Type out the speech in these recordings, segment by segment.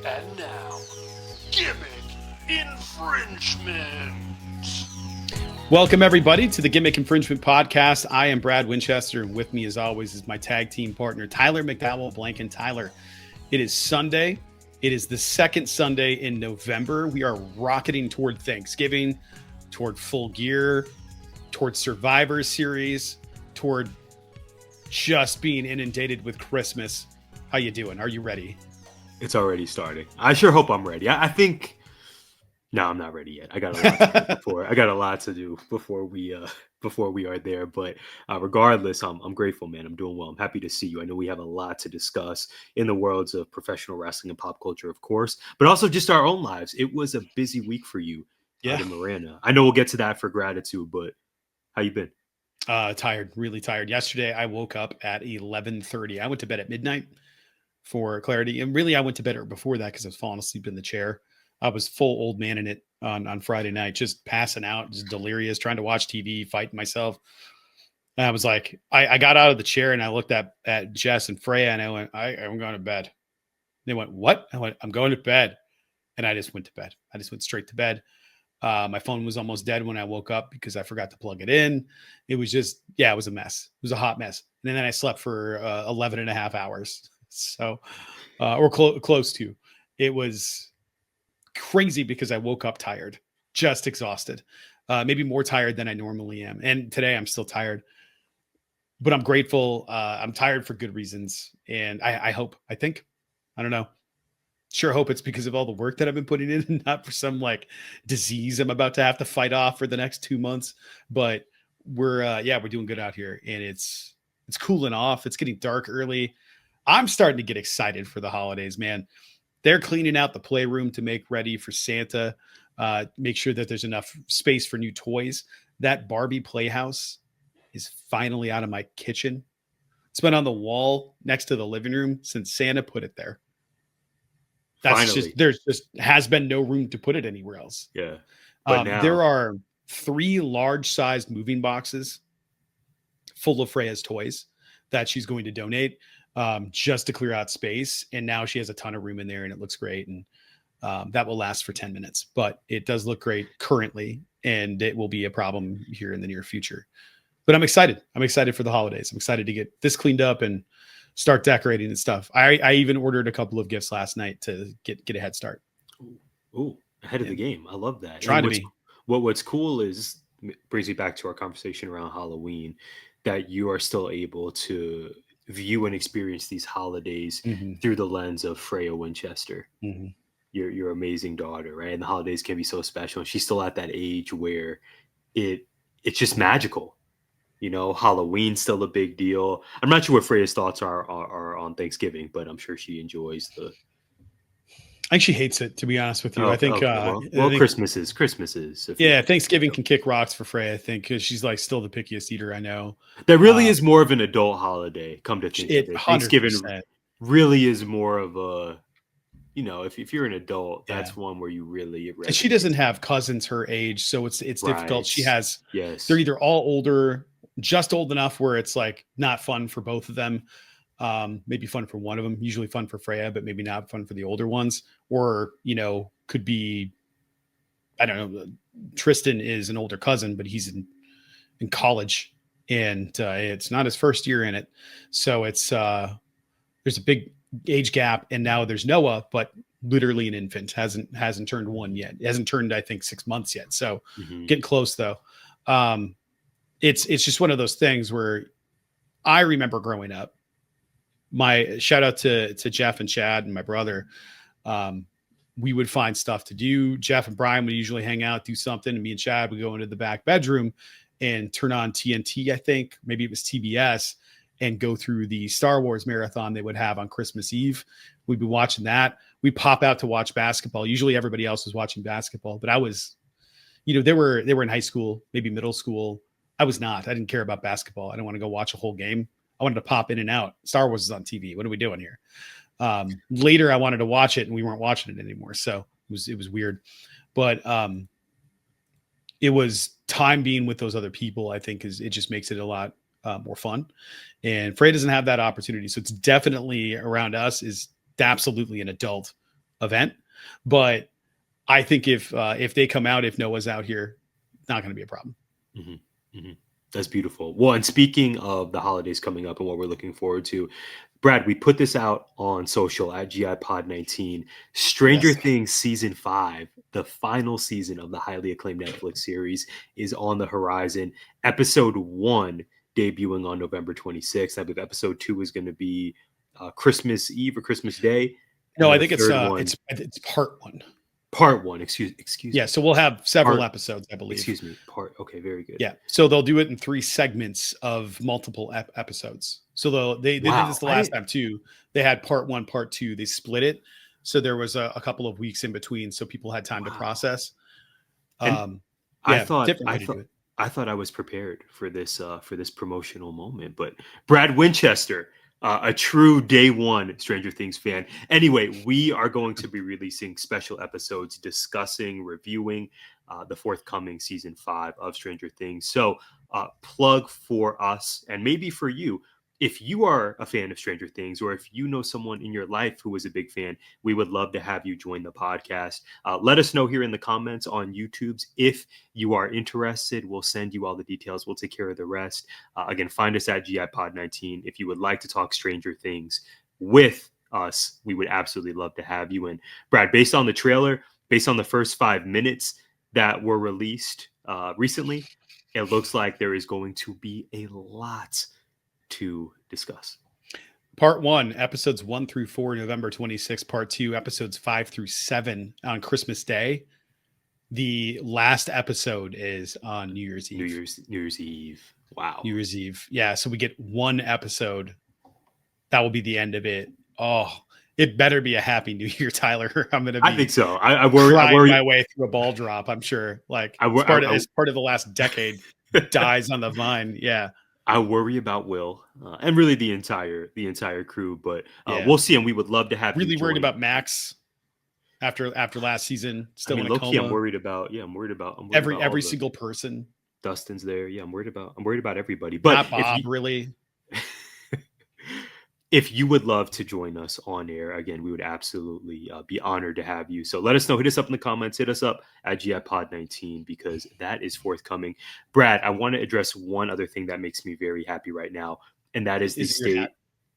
And now, Gimmick Infringement. Welcome, everybody, to the Gimmick Infringement Podcast. I am Brad Winchester, and with me, as always, is my tag team partner, Tyler McDowell Blanken. Tyler, it is Sunday. It is the second Sunday in November. We are rocketing toward Thanksgiving, toward Full Gear, toward Survivor Series, toward just being inundated with Christmas. How you doing? Are you ready? It's already starting. I sure hope I'm ready. I think. No, I'm not ready yet. I got a lot to do before. I got a lot to do before we are there. But regardless, I'm grateful, man. I'm doing well. I'm happy to see you. I know we have a lot to discuss in the worlds of professional wrestling and pop culture, of course, but also just our own lives. It was a busy week for you out in Miranda. I know we'll get to that for gratitude, but how you been? Tired, really tired. Yesterday, I woke up at 11:30. I went to bed at midnight for clarity. And really, I went to bed before that because I was falling asleep in the chair. I was full old man in it on Friday night, just passing out, just delirious, trying to watch TV, fighting myself. And I was like, I got out of the chair and I looked at Jess and Freya and I went, I'm going to bed. They went, what? I went, I'm going to bed. And I just went to bed. I just went straight to bed. My phone was almost dead when I woke up because I forgot to plug it in. It was just, it was a mess. It was a hot mess. And then I slept for 11 and a half hours. So, or close to. It was crazy because I woke up tired, just exhausted, maybe more tired than I normally am. And today I'm still tired, but I'm grateful. I'm tired for good reasons. And I don't know. Sure hope it's because of all the work that I've been putting in and not for some like disease I'm about to have to fight off for the next 2 months. But we're doing good out here and it's cooling off. It's getting dark early. I'm starting to get excited for the holidays, man. They're cleaning out the playroom to make ready for Santa, make sure that there's enough space for new toys. That Barbie playhouse is finally out of my kitchen. It's been on the wall next to the living room since Santa put it there. There's just has been no room to put it anywhere else. Yeah. But now there are 3 large-sized moving boxes full of Freya's toys that she's going to donate. Just to clear out space. And now she has a ton of room in there and it looks great. And that will last for 10 minutes, but it does look great currently. And it will be a problem here in the near future, but I'm excited. I'm excited for the holidays. I'm excited to get this cleaned up and start decorating and stuff. I even ordered a couple of gifts last night to get a head start. Ooh, ahead of the game. I love that. Trying to be. What's cool is, brings me back to our conversation around Halloween, that you are still able to view and experience these holidays through the lens of Freya Winchester, your amazing daughter, right? And the holidays can be so special. And she's still at that age where it's just magical. You know, Halloween's still a big deal. I'm not sure what Freya's thoughts are on Thanksgiving, but I'm sure she enjoys I think she hates it, to be honest with you. I think, Christmas is. Thanksgiving can kick rocks for Freya, I think, because she's like still the pickiest eater I know. That really is more of an adult holiday. Come to think of it, 100%. Thanksgiving really is more of a, if you're an adult, that's one where you really. And she doesn't have cousins her age, so it's difficult. She has. Yes. They're either all older, just old enough where it's like not fun for both of them. Maybe fun for one of them, usually fun for Freya, but maybe not fun for the older ones, or, could be, I don't know. Tristan is an older cousin, but he's in college and, it's not his first year in it. So it's, there's a big age gap and now there's Noah, but literally an infant hasn't turned 1 yet. It hasn't turned, I think 6 months yet. So getting close though. It's just one of those things where I remember growing up. My shout out to Jeff and Chad and my brother. We would find stuff to do. Jeff and Brian would usually hang out, do something. And me and Chad would go into the back bedroom and turn on TNT. I think maybe it was TBS and go through the Star Wars marathon they would have on Christmas Eve. We'd be watching that. We'd pop out to watch basketball. Usually everybody else was watching basketball, but I was, they were in high school, maybe middle school. I was not. I didn't care about basketball. I didn't want to go watch a whole game. I wanted to pop in and out. Star Wars is on TV. What are we doing here? Later, I wanted to watch it, and we weren't watching it anymore. So it was weird, but it was time being with those other people. I think it just makes it a lot more fun. And Freya doesn't have that opportunity, so it's definitely around us is absolutely an adult event. But I think if they come out, if Noah's out here, it's not going to be a problem. Mm-hmm. Mm-hmm. That's beautiful. Well, and speaking of the holidays coming up and what we're looking forward to, Brad, we put this out on social at GI Pod 19. Stranger Things Season 5, the final season of the highly acclaimed Netflix series, is on the horizon. Episode 1 debuting on November 26th. I believe episode 2 is going to be Christmas Eve or Christmas Day. No, I think it's part 1. Part 1, excuse yeah, me. So we'll have several episodes, I believe. Excuse me. Okay, very good. Yeah, so they'll do it in 3 segments of multiple episodes. So they did this the last time too. They had part 1, part 2. They split it, so there was a couple of weeks in between, so people had time to process. I thought I was prepared for this promotional moment, but Brad Winchester, a true day one Stranger Things fan. Anyway, we are going to be releasing special episodes discussing, reviewing the forthcoming season 5 of Stranger Things. So plug for us and maybe for you. If you are a fan of Stranger Things, or if you know someone in your life who is a big fan, we would love to have you join the podcast. Let us know here in the comments on YouTube's if you are interested. We'll send you all the details. We'll take care of the rest. Again, find us at GI Pod 19. If you would like to talk Stranger Things with us, we would absolutely love to have you. And Brad, based on the trailer, based on the first 5 minutes that were released recently, it looks like there is going to be a lot to discuss. Part 1, episodes 1 through 4, November 26th. Part 2, episodes 5 through 7 on Christmas Day. The last episode is on New Year's Eve. New Year's Eve. Wow. New Year's Eve. Yeah, so we get 1 episode. That will be the end of it. Oh, it better be a happy New Year, Tyler. I'm gonna be. I think so. I worry my way through a ball drop. I'm sure. Like it's part of the last decade dies on the vine. Yeah. I worry about Will and really the entire crew, but we'll see. And we would love to have really you worried about Max after last season. Still in a coma. I'm worried about every single person. Dustin's there. Yeah, I'm worried about everybody. But not Bob, really. If you would love to join us on air, again, we would absolutely be honored to have you. So let us know. Hit us up in the comments. Hit us up at GI Pod 19 because that is forthcoming. Brad, I want to address one other thing that makes me very happy right now, and that is the state.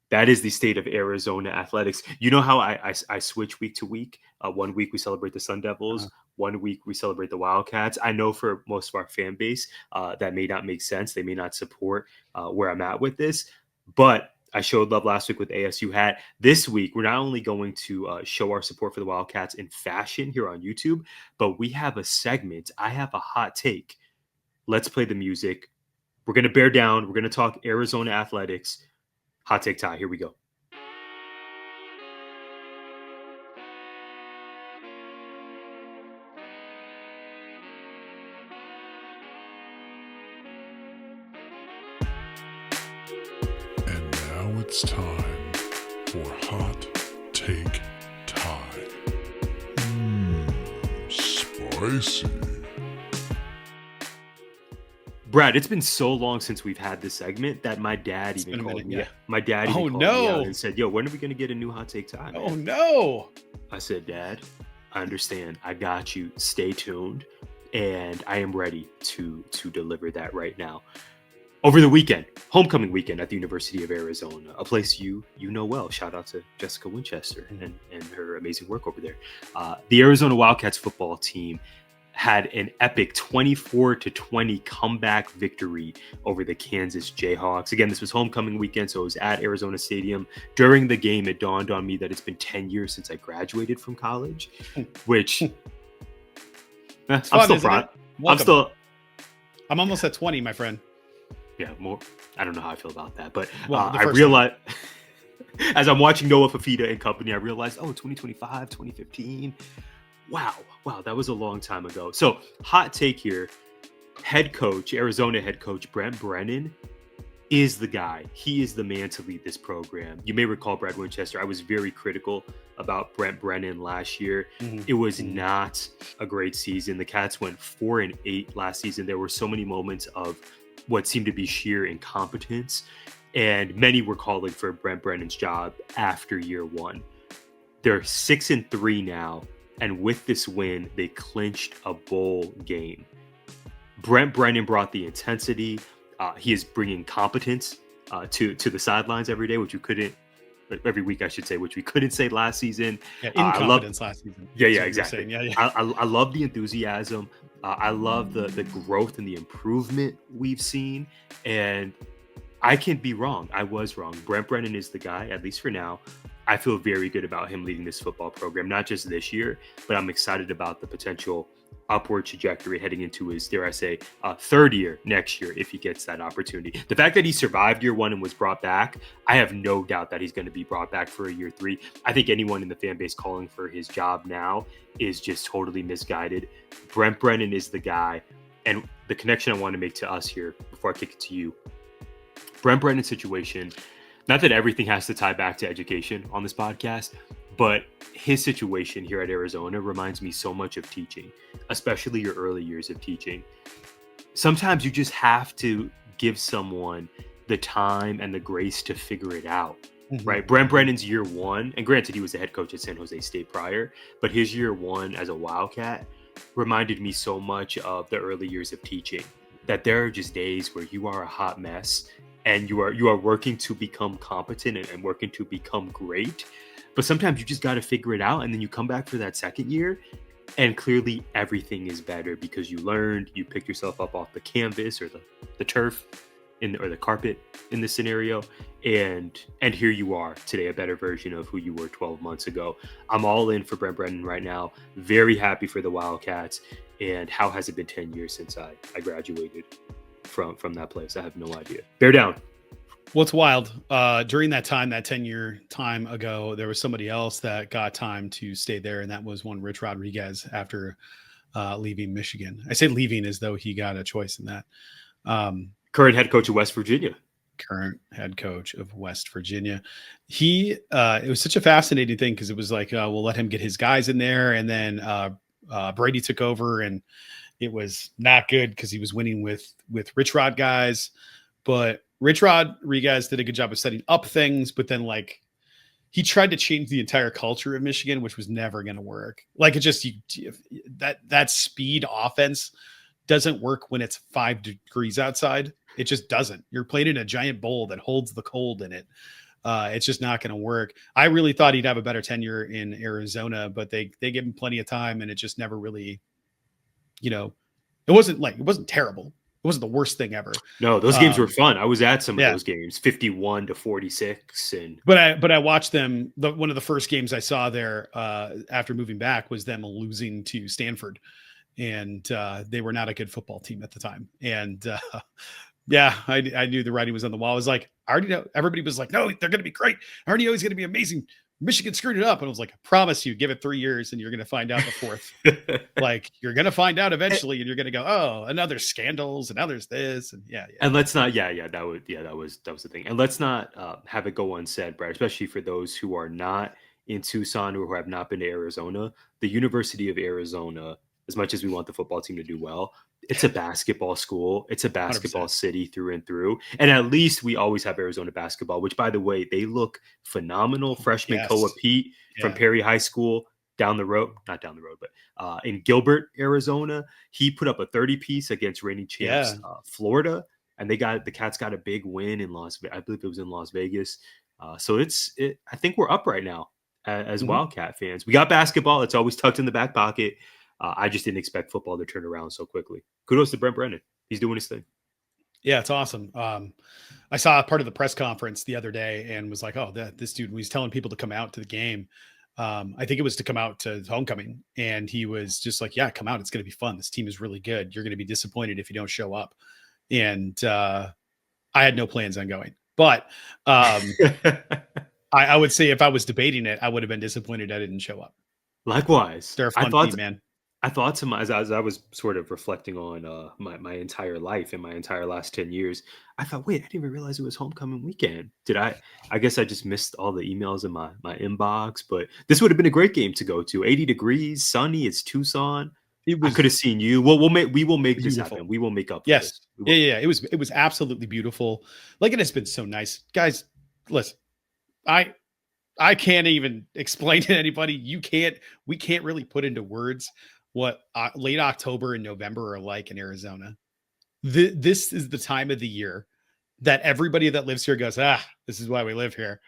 That is the state of Arizona athletics. You know how I switch week to week. 1 week we celebrate the Sun Devils. 1 week we celebrate the Wildcats. I know for most of our fan base that may not make sense. They may not support where I'm at with this, but I showed love last week with ASU hat. This week, we're not only going to show our support for the Wildcats in fashion here on YouTube, but we have a segment. I have a hot take. Let's play the music. We're going to bear down. We're going to talk Arizona athletics. Hot take Ty. Here we go. It's time for Hot Take Time. Spicy. Brad, it's been so long since we've had this segment that my dad even called me. Yeah. My dad even called me out and said, "Yo, when are we going to get a new Hot Take Time?" Oh no! I said, "Dad, I understand. I got you. Stay tuned, and I am ready to deliver that right now." Over the weekend, homecoming weekend at the University of Arizona, a place you know well. Shout out to Jessica Winchester and her amazing work over there. The Arizona Wildcats football team had an epic 24-20 comeback victory over the Kansas Jayhawks. Again, this was homecoming weekend, so it was at Arizona Stadium. During the game, it dawned on me that it's been 10 years since I graduated from college, which I'm still proud. I'm almost at 20, my friend. Yeah, more. I don't know how I feel about that, but I realized as I'm watching Noah Fafita and company, I realized, 2025, 2015. Wow, that was a long time ago. So, hot take here. Arizona head coach Brent Brennan is the guy. He is the man to lead this program. You may recall, Brad Winchester, I was very critical about Brent Brennan last year. It was not a great season. The Cats went 4-8 last season. There were so many moments of what seemed to be sheer incompetence, and many were calling for Brent Brennan's job after year one. They're 6-3 now, and with this win, they clinched a bowl game. Brennan brought the intensity. He is bringing competence to the sidelines every day, which you couldn't every week, I should say, which we couldn't say last season. Yeah, incompetence last season. Yeah, exactly. Yeah. I love the enthusiasm. I love the growth and the improvement we've seen. And I can be wrong. I was wrong. Brent Brennan is the guy, at least for now. I feel very good about him leading this football program, not just this year, but I'm excited about the potential upward trajectory heading into his, dare I say, third year next year if he gets that opportunity. The fact that he survived year one and was brought back, I have no doubt that he's going to be brought back for a year three. I think anyone in the fan base calling for his job now is just totally misguided. Brent Brennan is the guy. And the connection I want to make to us here before I kick it to you, Brent Brennan's situation, not that everything has to tie back to education on this podcast, but his situation here at Arizona reminds me so much of teaching, especially your early years of teaching. Sometimes you just have to give someone the time and the grace to figure it out, right? Brent Brennan's year one, and granted, he was the head coach at San Jose State prior, but his year one as a Wildcat reminded me so much of the early years of teaching, that there are just days where you are a hot mess and you are working to become competent and working to become great. But sometimes you just got to figure it out. And then you come back for that second year and clearly everything is better because you learned, you picked yourself up off the canvas or the turf or the carpet in this scenario. And here you are today, a better version of who you were 12 months ago. I'm all in for Brent Brennan right now. Very happy for the Wildcats. And how has it been 10 years since I graduated from that place? I have no idea. Bear down. What's wild, during that time, that 10-year time ago, there was somebody else that got time to stay there, and that was one Rich Rodriguez after leaving Michigan. I say leaving as though he got a choice in that. Current head coach of West Virginia. It was such a fascinating thing because it was like, we'll let him get his guys in there, and then Brady took over, and it was not good because he was winning with Rich Rod guys, but Rich Rodriguez did a good job of setting up things, but then like he tried to change the entire culture of Michigan, which was never going to work. Like it just, that speed offense doesn't work when it's 5 degrees outside. It just doesn't. You're playing in a giant bowl that holds the cold in it. It's just not going to work. I really thought he'd have a better tenure in Arizona, but they gave him plenty of time and it just never really, it wasn't terrible. It wasn't the worst thing ever. No, those games were fun. I was at some of those games, 51-46. But I watched them. One of the first games I saw there after moving back was them losing to Stanford. And they were not a good football team at the time. And I knew the writing was on the wall. I was like, I already know. Everybody was like, no, they're going to be great. I already know he's going to be amazing. Michigan screwed it up. And I was like, I promise you, give it 3 years and you're going to find out the fourth. Like you're going to find out eventually and you're going to go, oh, and now there's scandals and now there's this. And And let's not, that was the thing. And let's not have it go unsaid, Brad, especially for those who are not in Tucson or who have not been to Arizona. The University of Arizona, as much as we want the football team to do well, it's a basketball school. It's a basketball 100%. City through and through. And at least we always have Arizona basketball, which, by the way, they look phenomenal. Freshman Koa Pete from Perry High School not down the road, but in Gilbert, Arizona, he put up a 30-piece against reigning champs Florida. And the Cats got a big win in I believe it was in Las Vegas. So I think we're up right now as Wildcat fans. We got basketball. It's always tucked in the back pocket. I just didn't expect football to turn around so quickly. Kudos to Brent Brennan. He's doing his thing. Yeah, it's awesome. I saw part of the press conference the other day and was like, oh, this dude was telling people to come out to the game. I think it was to come out to homecoming. And he was just like, yeah, come out. It's going to be fun. This team is really good. You're going to be disappointed if you don't show up. And I had no plans on going. But I would say if I was debating it, I would have been disappointed I didn't show up. Likewise. They're a fun team, man. I thought to as I was sort of reflecting on my entire life and my entire last 10 years, I thought, wait, I didn't even realize it was homecoming weekend. I guess I just missed all the emails in my inbox, but this would have been a great game to go to. 80 degrees, sunny, it's Tucson. I could have seen you. Well, we will make this happen. We will make up for this. Yeah. It was absolutely beautiful. Like, it has been so nice. Guys, listen, I I can't even explain to anybody. We can't really put into words what late October and November are like in Arizona. This is the time of the year that everybody that lives here goes, this is why we live here.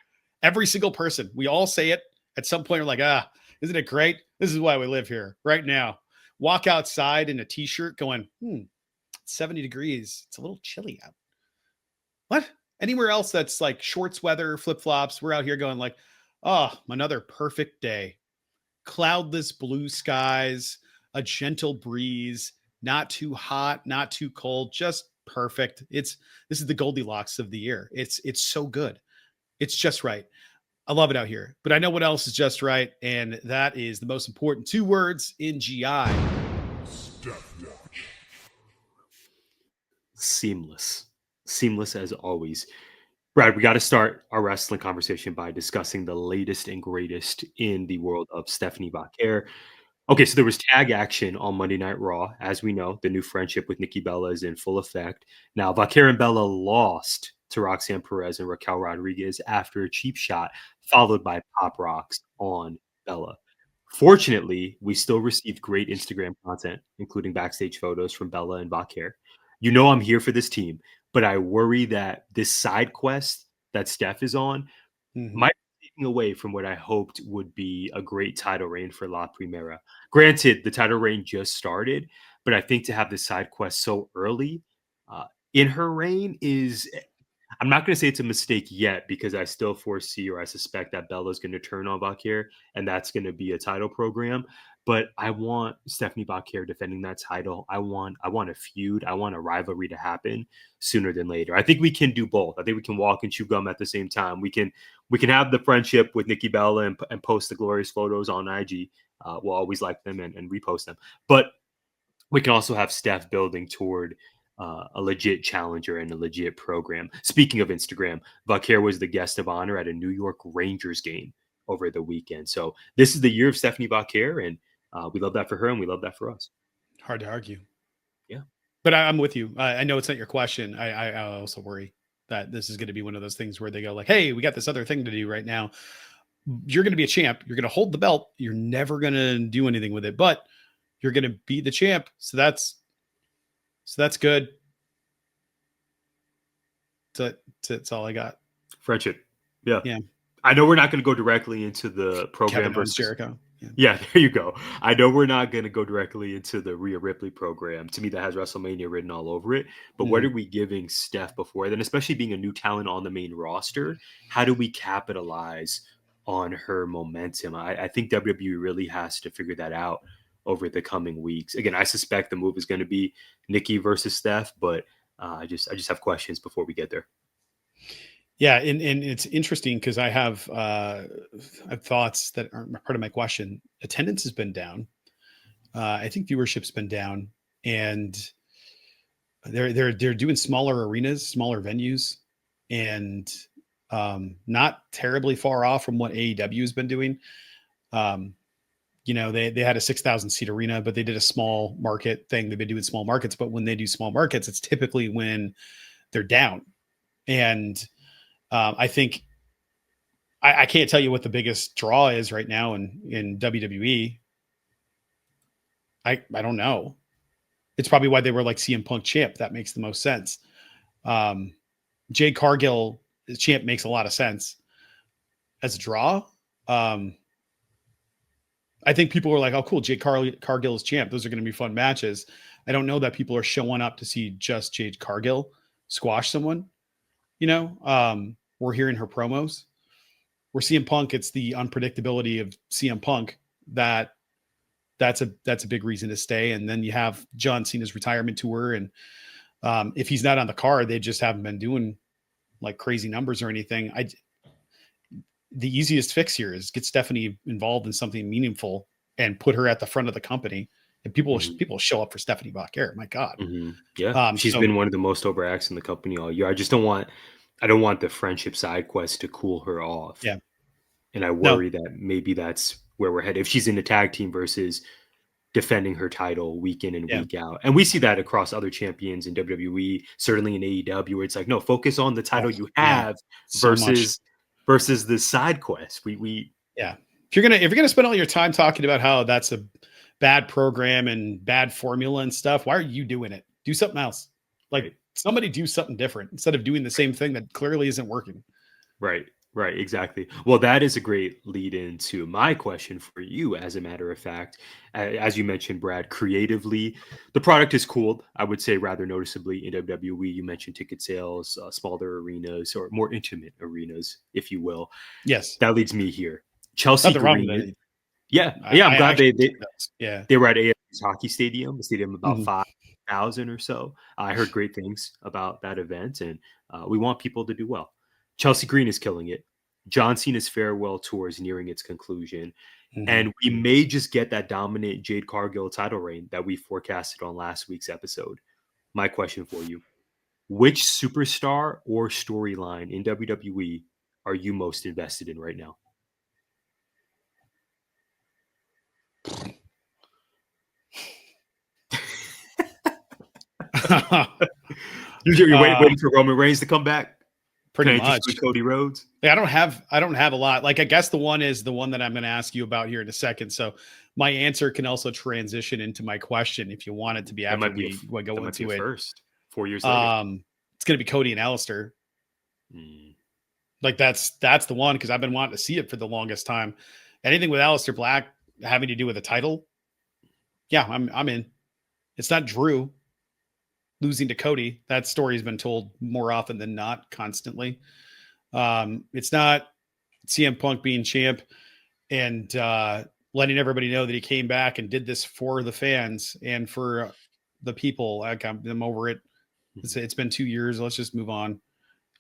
Every single person, we all say it at some point. We're like, isn't it great? This is why we live here right now. Walk outside in a t-shirt going, 70 degrees. It's a little chilly out. What? Anywhere else that's like shorts weather, flip-flops, we're out here going like, another perfect day. Cloudless blue skies, a gentle breeze, not too hot, not too cold, just perfect. This is the Goldilocks of the year. It's so good. It's just right. I love it out here. But I know what else is just right, and that is the most important two words in GI. Steph Watch. Seamless. Seamless as always. Brad, we got to start our wrestling conversation by discussing the latest and greatest in the world of Stephanie Vaquer. Okay, so there was tag action on Monday Night Raw. As we know, the new friendship with Nikki Bella is in full effect. Now, Vaquer and Bella lost to Roxanne Perez and Raquel Rodriguez after a cheap shot, followed by pop rocks on Bella. Fortunately, we still received great Instagram content, including backstage photos from Bella and Vaquer. You know I'm here for this team, but I worry that this side quest that Steph is on might be taking away from what I hoped would be a great title reign for La Primera. Granted, the title reign just started, but I think to have this side quest so early in her reign is, I'm not going to say it's a mistake yet, because I still foresee, or I suspect, that Bella's going to turn on Vaquer, and that's going to be a title program. But I want Stephanie Vaquer defending that title. I want a feud. I want a rivalry to happen sooner than later. I think we can do both. I think we can walk and chew gum at the same time. We can have the friendship with Nikki Bella and post the glorious photos on IG. We'll always like them and repost them. But we can also have Steph building toward a legit challenger and a legit program. Speaking of Instagram, Vaquer was the guest of honor at a New York Rangers game over the weekend. So this is the year of Stephanie Vaquer, and we love that for her, and we love that for us. Hard to argue. Yeah. But I'm with you. I know it's not your question. I also worry that this is going to be one of those things where they go like, hey, we got this other thing to do right now. You're going to be a champ. You're going to hold the belt. You're never going to do anything with it, but you're going to be the champ. So that's good. That's all I got. Friendship. Yeah. Yeah. I know we're not going to go directly into the program Kevin versus Jericho. Yeah, there you go. I know we're not going to go directly into the Rhea Ripley program. To me, that has WrestleMania written all over it. But what are we giving Steph before then, especially being a new talent on the main roster? How do we capitalize on her momentum? I think WWE really has to figure that out over the coming weeks. Again, I suspect the move is going to be Nikki versus Steph, but I just have questions before we get there. Yeah, and it's interesting because I have thoughts that are part of my question. Attendance has been down. I think viewership's been down, and they're doing smaller arenas, smaller venues, and not terribly far off from what AEW has been doing. They had a 6,000 seat arena, but they did a small market thing. They've been doing small markets, but when they do small markets, it's typically when they're down. And I think I can't tell you what the biggest draw is right now in WWE. I don't know. It's probably why they were like CM Punk champ. That makes the most sense. Jade Cargill champ makes a lot of sense as a draw. I think people are like, oh, cool, Jade Cargill is champ. Those are going to be fun matches. I don't know that people are showing up to see just Jade Cargill squash someone. We're hearing her promos. We're CM Punk. It's the unpredictability of CM Punk that's a big reason to stay. And then you have John Cena's retirement tour. And if he's not on the card, they just haven't been doing like crazy numbers or anything. The easiest fix here is get Stephanie involved in something meaningful and put her at the front of the company. And people show up for Stephanie Vaquer. My God. Yeah. She's been one of the most over acts in the company all year. I don't want the friendship side quest to cool her off. Yeah. And I worry that maybe that's where we're headed. If she's in a tag team versus defending her title week in and week out. And we see that across other champions in WWE, certainly in AEW, where it's like, no, focus on the title you have versus versus the side quest. We Yeah. If you're gonna spend all your time talking about how that's a bad program and bad formula and stuff, why are you doing it? Do something else. Like right. somebody do something different instead of doing the same thing that clearly isn't working. Right, right, exactly. Well, that is a great lead into my question for you, as a matter of fact. As you mentioned, Brad, creatively, the product is cool. I would say rather noticeably in WWE, you mentioned ticket sales, smaller arenas or more intimate arenas, if you will. Yes. That leads me here. Chelsea Nothing wrong with Green. it. Yeah, I, yeah, I'm I glad actually think that's, yeah. they were at AFC's hockey stadium, a stadium of about Mhm. 5,000 or so. I heard great things about that event, and we want people to do well. Chelsea Green is killing it. John Cena's farewell tour is nearing its conclusion, Mhm. and we may just get that dominant Jade Cargill title reign that we forecasted on last week's episode. My question for you: which superstar or storyline in WWE are you most invested in right now? You're uh, waiting for Roman Reigns to come back? Can pretty I interest you much. in Cody Rhodes? I don't have a lot. Like I guess the one is the one that I'm going to ask you about here in a second. So my answer can also transition into my question if you want it to be That after might be we go that might be a into it. first. 4 years later. It's going to be Cody and Aleister. Mm. Like that's the one because I've been wanting to see it for the longest time. Anything with Aleister Black having to do with a title, yeah, I'm in. It's not Drew losing to Cody. That story's been told more often than not, constantly. It's not CM Punk being champ and letting everybody know that he came back and did this for the fans and for the people. Like I'm over it. It's been 2 years. Let's just move on.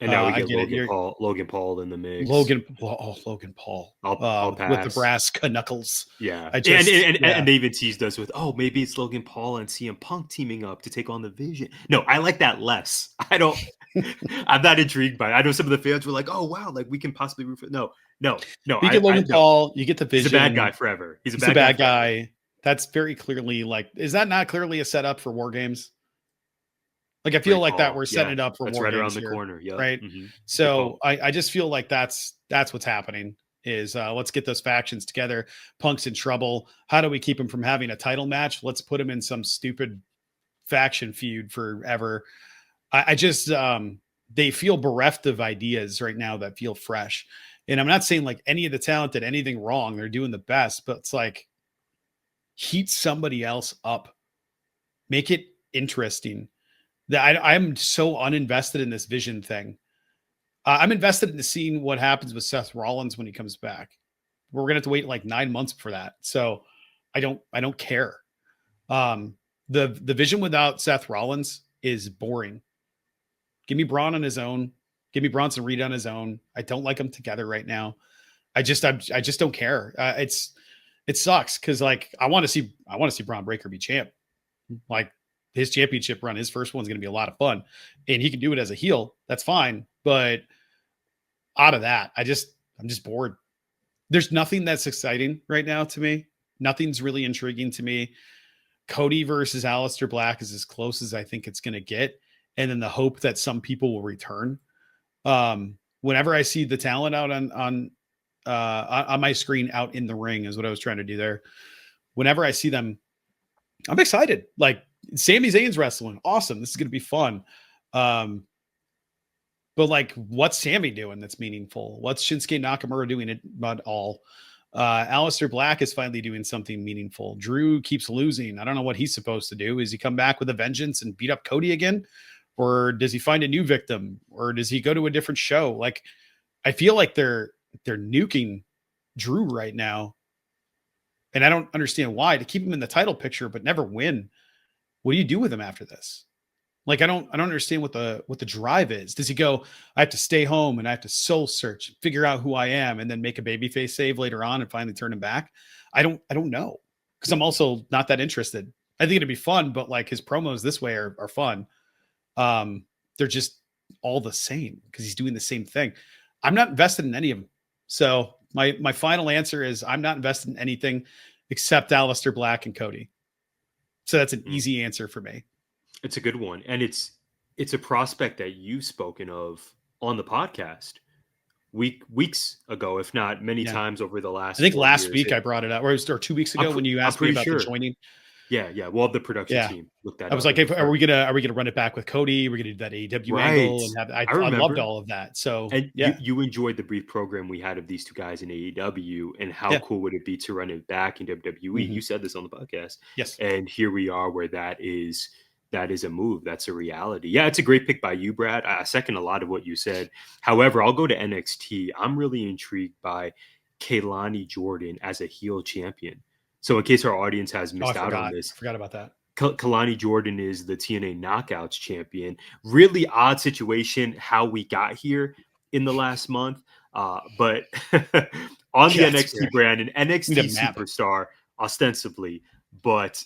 And now we I get get it. You're Logan Paul in the mix. Logan Paul I'll with the pass. brass knuckles. Yeah. I And just, yeah. and they even teased us with, oh, maybe it's Logan Paul and CM Punk teaming up to take on the Vision. No, I like that less. I don't I'm not intrigued by it. I know some of the fans were like, oh wow, like we can possibly root for no. You get I Logan no. Paul, you get the He's a bad guy Vision. forever. He's a He's a bad guy bad forever. guy. That's very clearly like, is that not clearly a setup for War Games? Like I feel Great like that call. we're setting Yeah. it up for That's War right around Games the here, corner. Yep. right? Mm-hmm. Good So call. I just feel like that's what's happening. Is let's get those factions together. Punk's in trouble. How do we keep him from having a title match? Let's put him in some stupid faction feud forever. I just they feel bereft of ideas right now that feel fresh. And I'm not saying like any of the talent did anything wrong. They're doing the best, but it's like heat somebody else up, make it interesting. That I'm so uninvested in this Vision thing. I'm invested in seeing what happens with Seth Rollins when he comes back. We're gonna have to wait like 9 months for that, so I don't care. Um, the Vision without Seth Rollins is boring. Give me Braun on his own. Give me Bronson Reed on his own. I don't like them together right now. I just don't care. It sucks because like I want to see Braun Breaker be champ. Like his championship run, his first one's going to be a lot of fun, and he can do it as a heel. That's fine, but out of that, I'm just bored. There's nothing that's exciting right now to me. Nothing's really intriguing to me. Cody versus Aleister Black is as close as I think it's going to get, and then the hope that some people will return. Whenever I see the talent out on my screen out in the ring is what I was trying to do there. Whenever I see them, I'm excited. Like Sami Zayn's wrestling, awesome. This is going to be fun. Um, but like, what's Sammy doing that's meaningful? What's Shinsuke Nakamura doing at all? Aleister Black is finally doing something meaningful. Drew keeps losing. I don't know what he's supposed to do. Is he come back with a vengeance and beat up Cody again? Or does he find a new victim? Or does he go to a different show? Like, I feel like they're nuking Drew right now. And I don't understand why to keep him in the title picture, but never win. What do you do with him after this? Like, I don't understand what the drive is. Does he go, I have to stay home and I have to soul search, figure out who I am, and then make a babyface save later on and finally turn him back? I don't know. Because I'm also not that interested. I think it'd be fun, but like his promos this way are fun. They're just all the same because he's doing the same thing. I'm not invested in any of them. So my final answer is I'm not invested in anything except Aleister Black and Cody. So that's an easy answer for me. It's a good one. And it's a prospect that you've spoken of on the podcast. weeks ago, if not many Yeah. times over the last I think 4 last years. week I brought it up, or 2 weeks ago when you I'm asked me pretty about the sure. joining. Yeah. We'll have the production Yeah. team look that I was up like, and are we confirm. gonna run it back with Cody? We're gonna do that AEW Right. angle and have I I loved remember. all of that. So And yeah. you enjoyed the brief program we had of these two guys in AEW, and how Yeah. cool would it be to run it back in WWE? Mhm. You said this on the podcast, Yes. and here we are, where that is a move. That's a reality. Yeah, it's a great pick by you, Brad. I second a lot of what you said. However, I'll go to NXT. I'm really intrigued by Kelani Jordan as a heel champion. So, in case our audience has Oh, I missed out on forgot. this, I forgot about that. Kelani Jordan is the TNA Knockouts champion. Really odd situation how we got here in the last month. But on the Yeah, it's NXT weird. brand, an Need a NXT map. superstar, ostensibly, but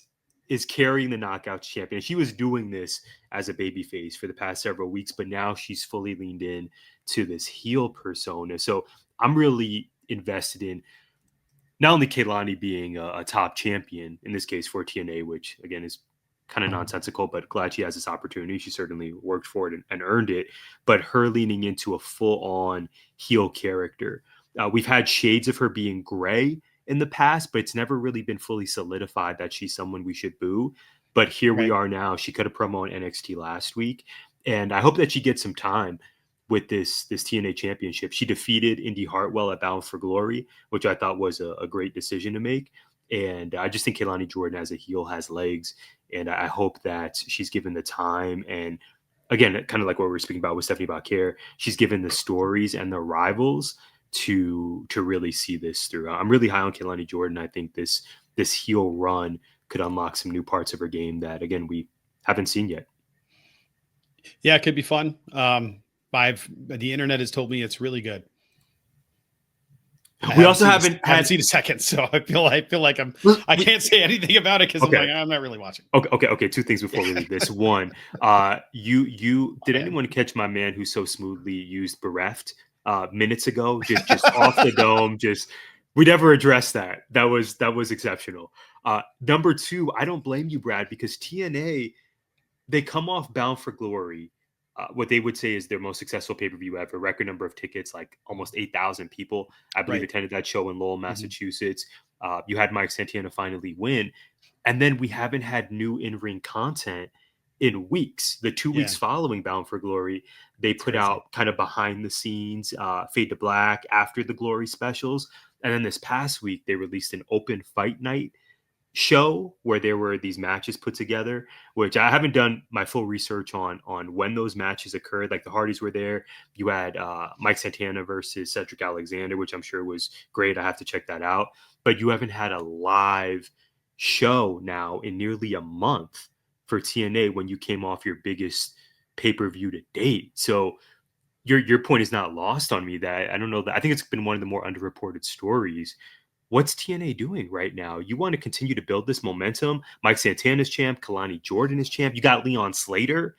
is carrying the Knockouts champion. She was doing this as a babyface for the past several weeks, but now she's fully leaned in to this heel persona. So I'm really invested in not only Kelani being a top champion, in this case for TNA, which again is kind of nonsensical, but glad she has this opportunity. She certainly worked for it and earned it, but her leaning into a full on heel character. We've had shades of her being gray in the past, but it's never really been fully solidified that she's someone we should boo. But here we Right. are now. She cut a promo on NXT last week, and I hope that she gets some time with this TNA championship. She defeated Indy Hartwell at Bound for Glory, which I thought was a great decision to make. And I just think Kelani Jordan as a heel has legs, and I hope that she's given the time. And again, kind of like what we were speaking about with Stephanie Vaquer, she's given the stories and the rivals to really see this through. I'm really high on Kelani Jordan. I think this heel run could unlock some new parts of her game that, again, we haven't seen yet. Yeah, it could be fun. The internet has told me it's really good. We also haven't seen a second, so I feel like I can't say anything about it because Okay. I'm like, I'm not really watching. Okay. Two things before we leave this. One, you did anyone catch my man who so smoothly used bereft minutes ago? Just off the dome. We never addressed that. That was exceptional. Number two, I don't blame you, Brad, because TNA, they come off Bound for Glory. What they would say is their most successful pay-per-view ever. Record number of tickets, like almost 8,000 people, I believe, Right. attended that show in Lowell, Massachusetts. You had Mike Santana finally win. And then we haven't had new in-ring content in weeks. The 2 weeks following Bound for Glory, they put out kind of behind the scenes, Fade to Black after the Glory specials. And then this past week, they released an open fight night show where there were these matches put together, which I haven't done my full research on when those matches occurred. Like the Hardys were there. You had Mike Santana versus Cedric Alexander, which I'm sure was great. I have to check that out. But you haven't had a live show now in nearly a month for TNA when you came off your biggest pay-per-view to date. So your point is not lost on me. That I don't know, that I think it's been one of the more underreported stories. What's TNA doing right now? You want to continue to build this momentum. Mike Santana's champ, Kelani Jordan is champ. You got Leon Slater,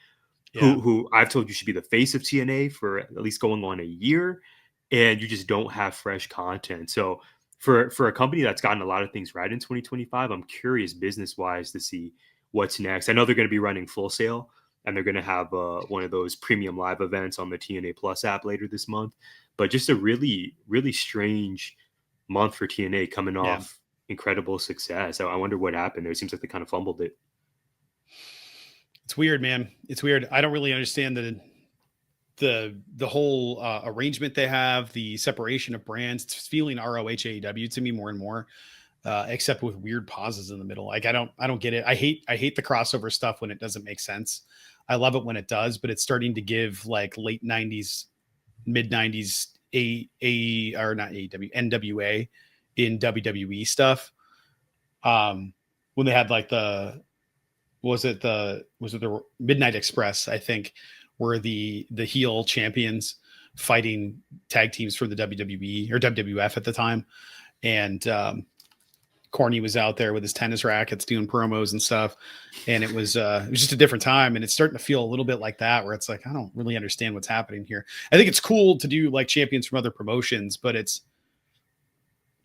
who I've told you should be the face of TNA for at least going on a year, and you just don't have fresh content. So for a company that's gotten a lot of things right in 2025, I'm curious business-wise to see what's next. I know they're going to be running Full Sail, and they're going to have one of those premium live events on the TNA Plus app later this month. But just a really, really strange month for TNA coming off incredible success. I wonder what happened there. It seems like they kind of fumbled it. It's weird, man. It's weird. I don't really understand the whole arrangement they have, the separation of brands. It's feeling ROH AEW to me more and more, except with weird pauses in the middle. Like I don't get it. I hate the crossover stuff when it doesn't make sense. I love it when it does, but it's starting to give like late 90s, mid 90s or not AEW, NWA in WWE stuff. When they had like was it the Midnight Express, I think, were the heel champions fighting tag teams for the WWE or WWF at the time. And Corny was out there with his tennis rackets doing promos and stuff. And it was just a different time. And it's starting to feel a little bit like that, where it's like, I don't really understand what's happening here. I think it's cool to do like champions from other promotions, but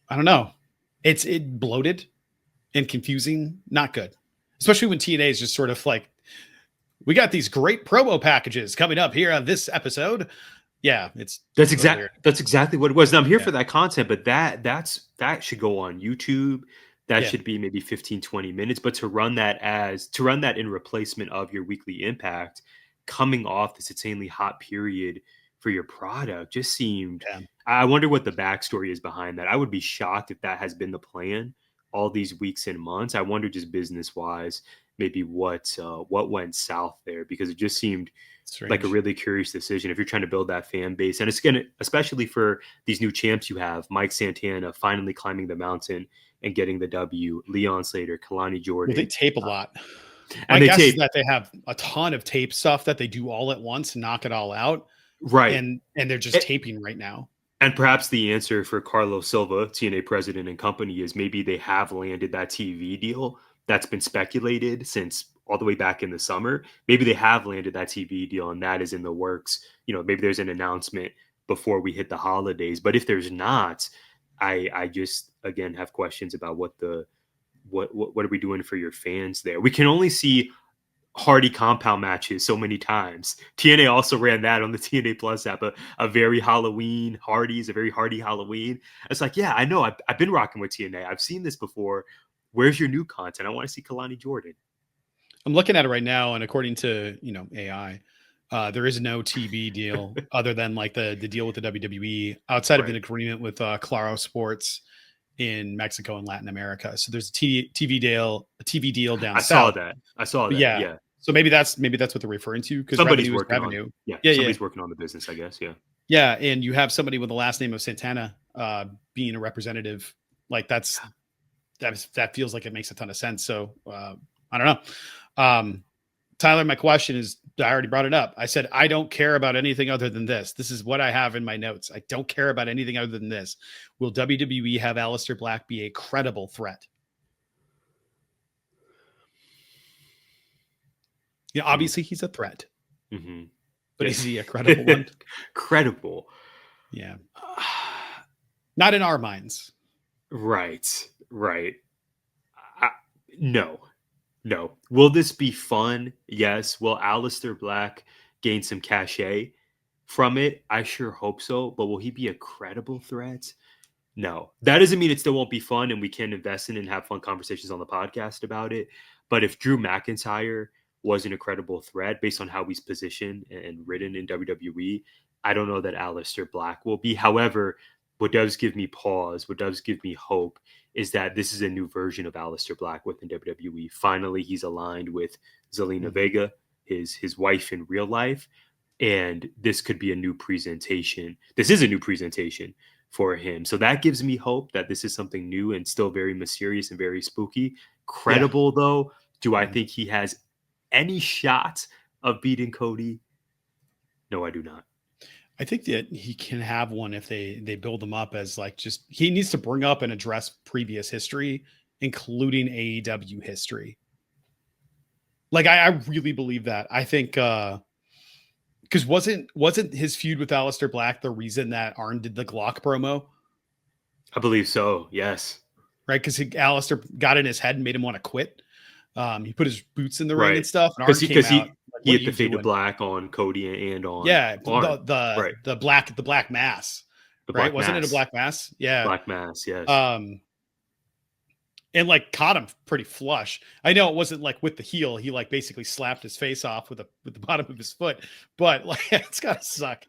I don't know. It's bloated and confusing. Not good. Especially when TNA is just sort of like, we got these great promo packages coming up here on this episode. Yeah, it's That's so weird. exactly what it was. And I'm here Yeah. for that content, but that should go on YouTube. That Yeah. should be maybe 15, 20 minutes. But to run that in replacement of your weekly impact, coming off this insanely hot period for your product, just seemed. Yeah. I wonder what the backstory is behind that. I would be shocked if that has been the plan all these weeks and months. I wonder, just business wise, maybe what went south there, because it just seemed like a Strange. really curious decision if you're trying to build that fan base. And it's going to, especially for these new champs you have, Mike Santana finally climbing the mountain and getting the W, Leon Slater, Kelani Well, they Jordan. tape a lot. My And they guess is tape, that they have a ton of tape stuff that they do all at once and knock it all out. right. And they're just taping right now. And perhaps the answer for Carlos Silva, TNA president and company, is maybe they have landed that TV deal that's been speculated since all the way back in the summer. Maybe they have landed that TV deal and that is in the works. Maybe there's an announcement before we hit the holidays. But if there's not, I just again have questions about what are we doing for your fans there? We can only see Hardy compound matches so many times. TNA also ran that on the TNA Plus app, a very Halloween Hardy's, a very Hardy Halloween. It's like, yeah, I know. I've been rocking with TNA. I've seen this before. Where's your new content? I want to see Kelani Jordan. I'm looking at it right now, and according to AI, there is no TV deal other than like the deal with the WWE outside of an agreement with Claro Sports in Mexico and Latin America. So there's a TV deal down south. I saw that. Yeah. Yeah. So maybe that's what they're referring to, because Somebody's revenue is working revenue. on. Yeah. Yeah. Somebody's working on the business, I guess. Yeah. Yeah, and you have somebody with the last name of Santana being a representative. Like that feels like it makes a ton of sense. So I don't know. Tyler, my question is, I already brought it up. I said, I don't care about anything other than this. This is what I have in my notes. I don't care about anything other than this. Will WWE have Aleister Black be a credible threat? Yeah, obviously he's a threat. Mm-hmm. But is he a credible one? Credible. Yeah. Not in our minds. Right. No. Will this be fun? Yes. Will Aleister Black gain some cachet from it? I sure hope so. But will he be a credible threat? No. That doesn't mean it still won't be fun and we can invest in and have fun conversations on the podcast about it. But if Drew McIntyre was an incredible threat based on how he's positioned and written in WWE, I don't know that Aleister Black will be. However, what does give me pause, what does give me hope, is that this is a new version of Aleister Black within WWE. Finally, he's aligned with Zelina Vega, his wife in real life, and this could be a new presentation. This is a new presentation for him. So that gives me hope that this is something new and still very mysterious and very spooky. Credible, though. Do I think he has any shot of beating Cody? No, I do not. I think that he can have one if they build him up as like, just he needs to bring up and address previous history, including AEW history. Like I really believe that. I think because wasn't his feud with Aleister Black the reason that Arn did the Glock promo? I believe so. Yes. Right, because Aleister got in his head and made him want to quit. He put his boots in the ring and stuff. And Arn came out. He hit the fade to black on Cody and on the black mass. Right? Wasn't it a black mass? Yeah. Black mass, yes. And like caught him pretty flush. I know it wasn't like with the heel. He like basically slapped his face off with the bottom of his foot. But like it's gotta suck.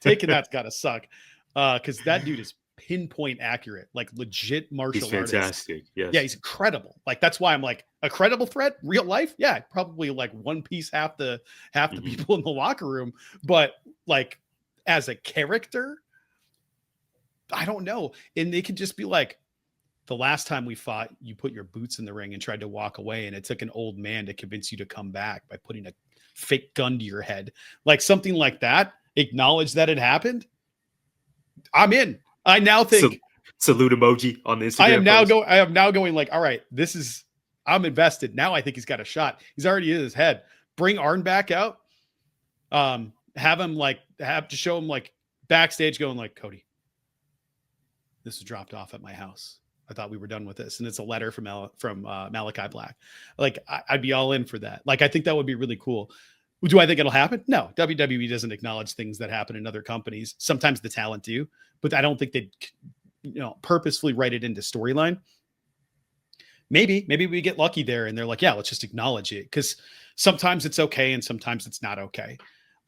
Taking that's gotta suck. Because that dude is pinpoint accurate, like legit martial artist. He's fantastic. Yes. Yeah, he's incredible. Like that's why I'm like, a credible threat, real life. Yeah, probably like one piece half the people in the locker room, but like as a character, I don't know. And they could just be like, the last time we fought, you put your boots in the ring and tried to walk away, and it took an old man to convince you to come back by putting a fake gun to your head. Like something like that. Acknowledge that it happened. I'm in. I now think salute emoji on the Instagram. I am now going like, all right, I'm invested. Now I think he's got a shot. He's already in his head. Bring Arn back out. Have him have to show him like backstage going like, Cody, this was dropped off at my house. I thought we were done with this. And it's a letter from Malachi Black. Like I'd be all in for that. Like, I think that would be really cool. Do I think it'll happen? No. WWE doesn't acknowledge things that happen in other companies. Sometimes the talent do, but I don't think they'd purposefully write it into storyline. Maybe we get lucky there and they're like, yeah, let's just acknowledge it, because sometimes it's okay and sometimes it's not okay.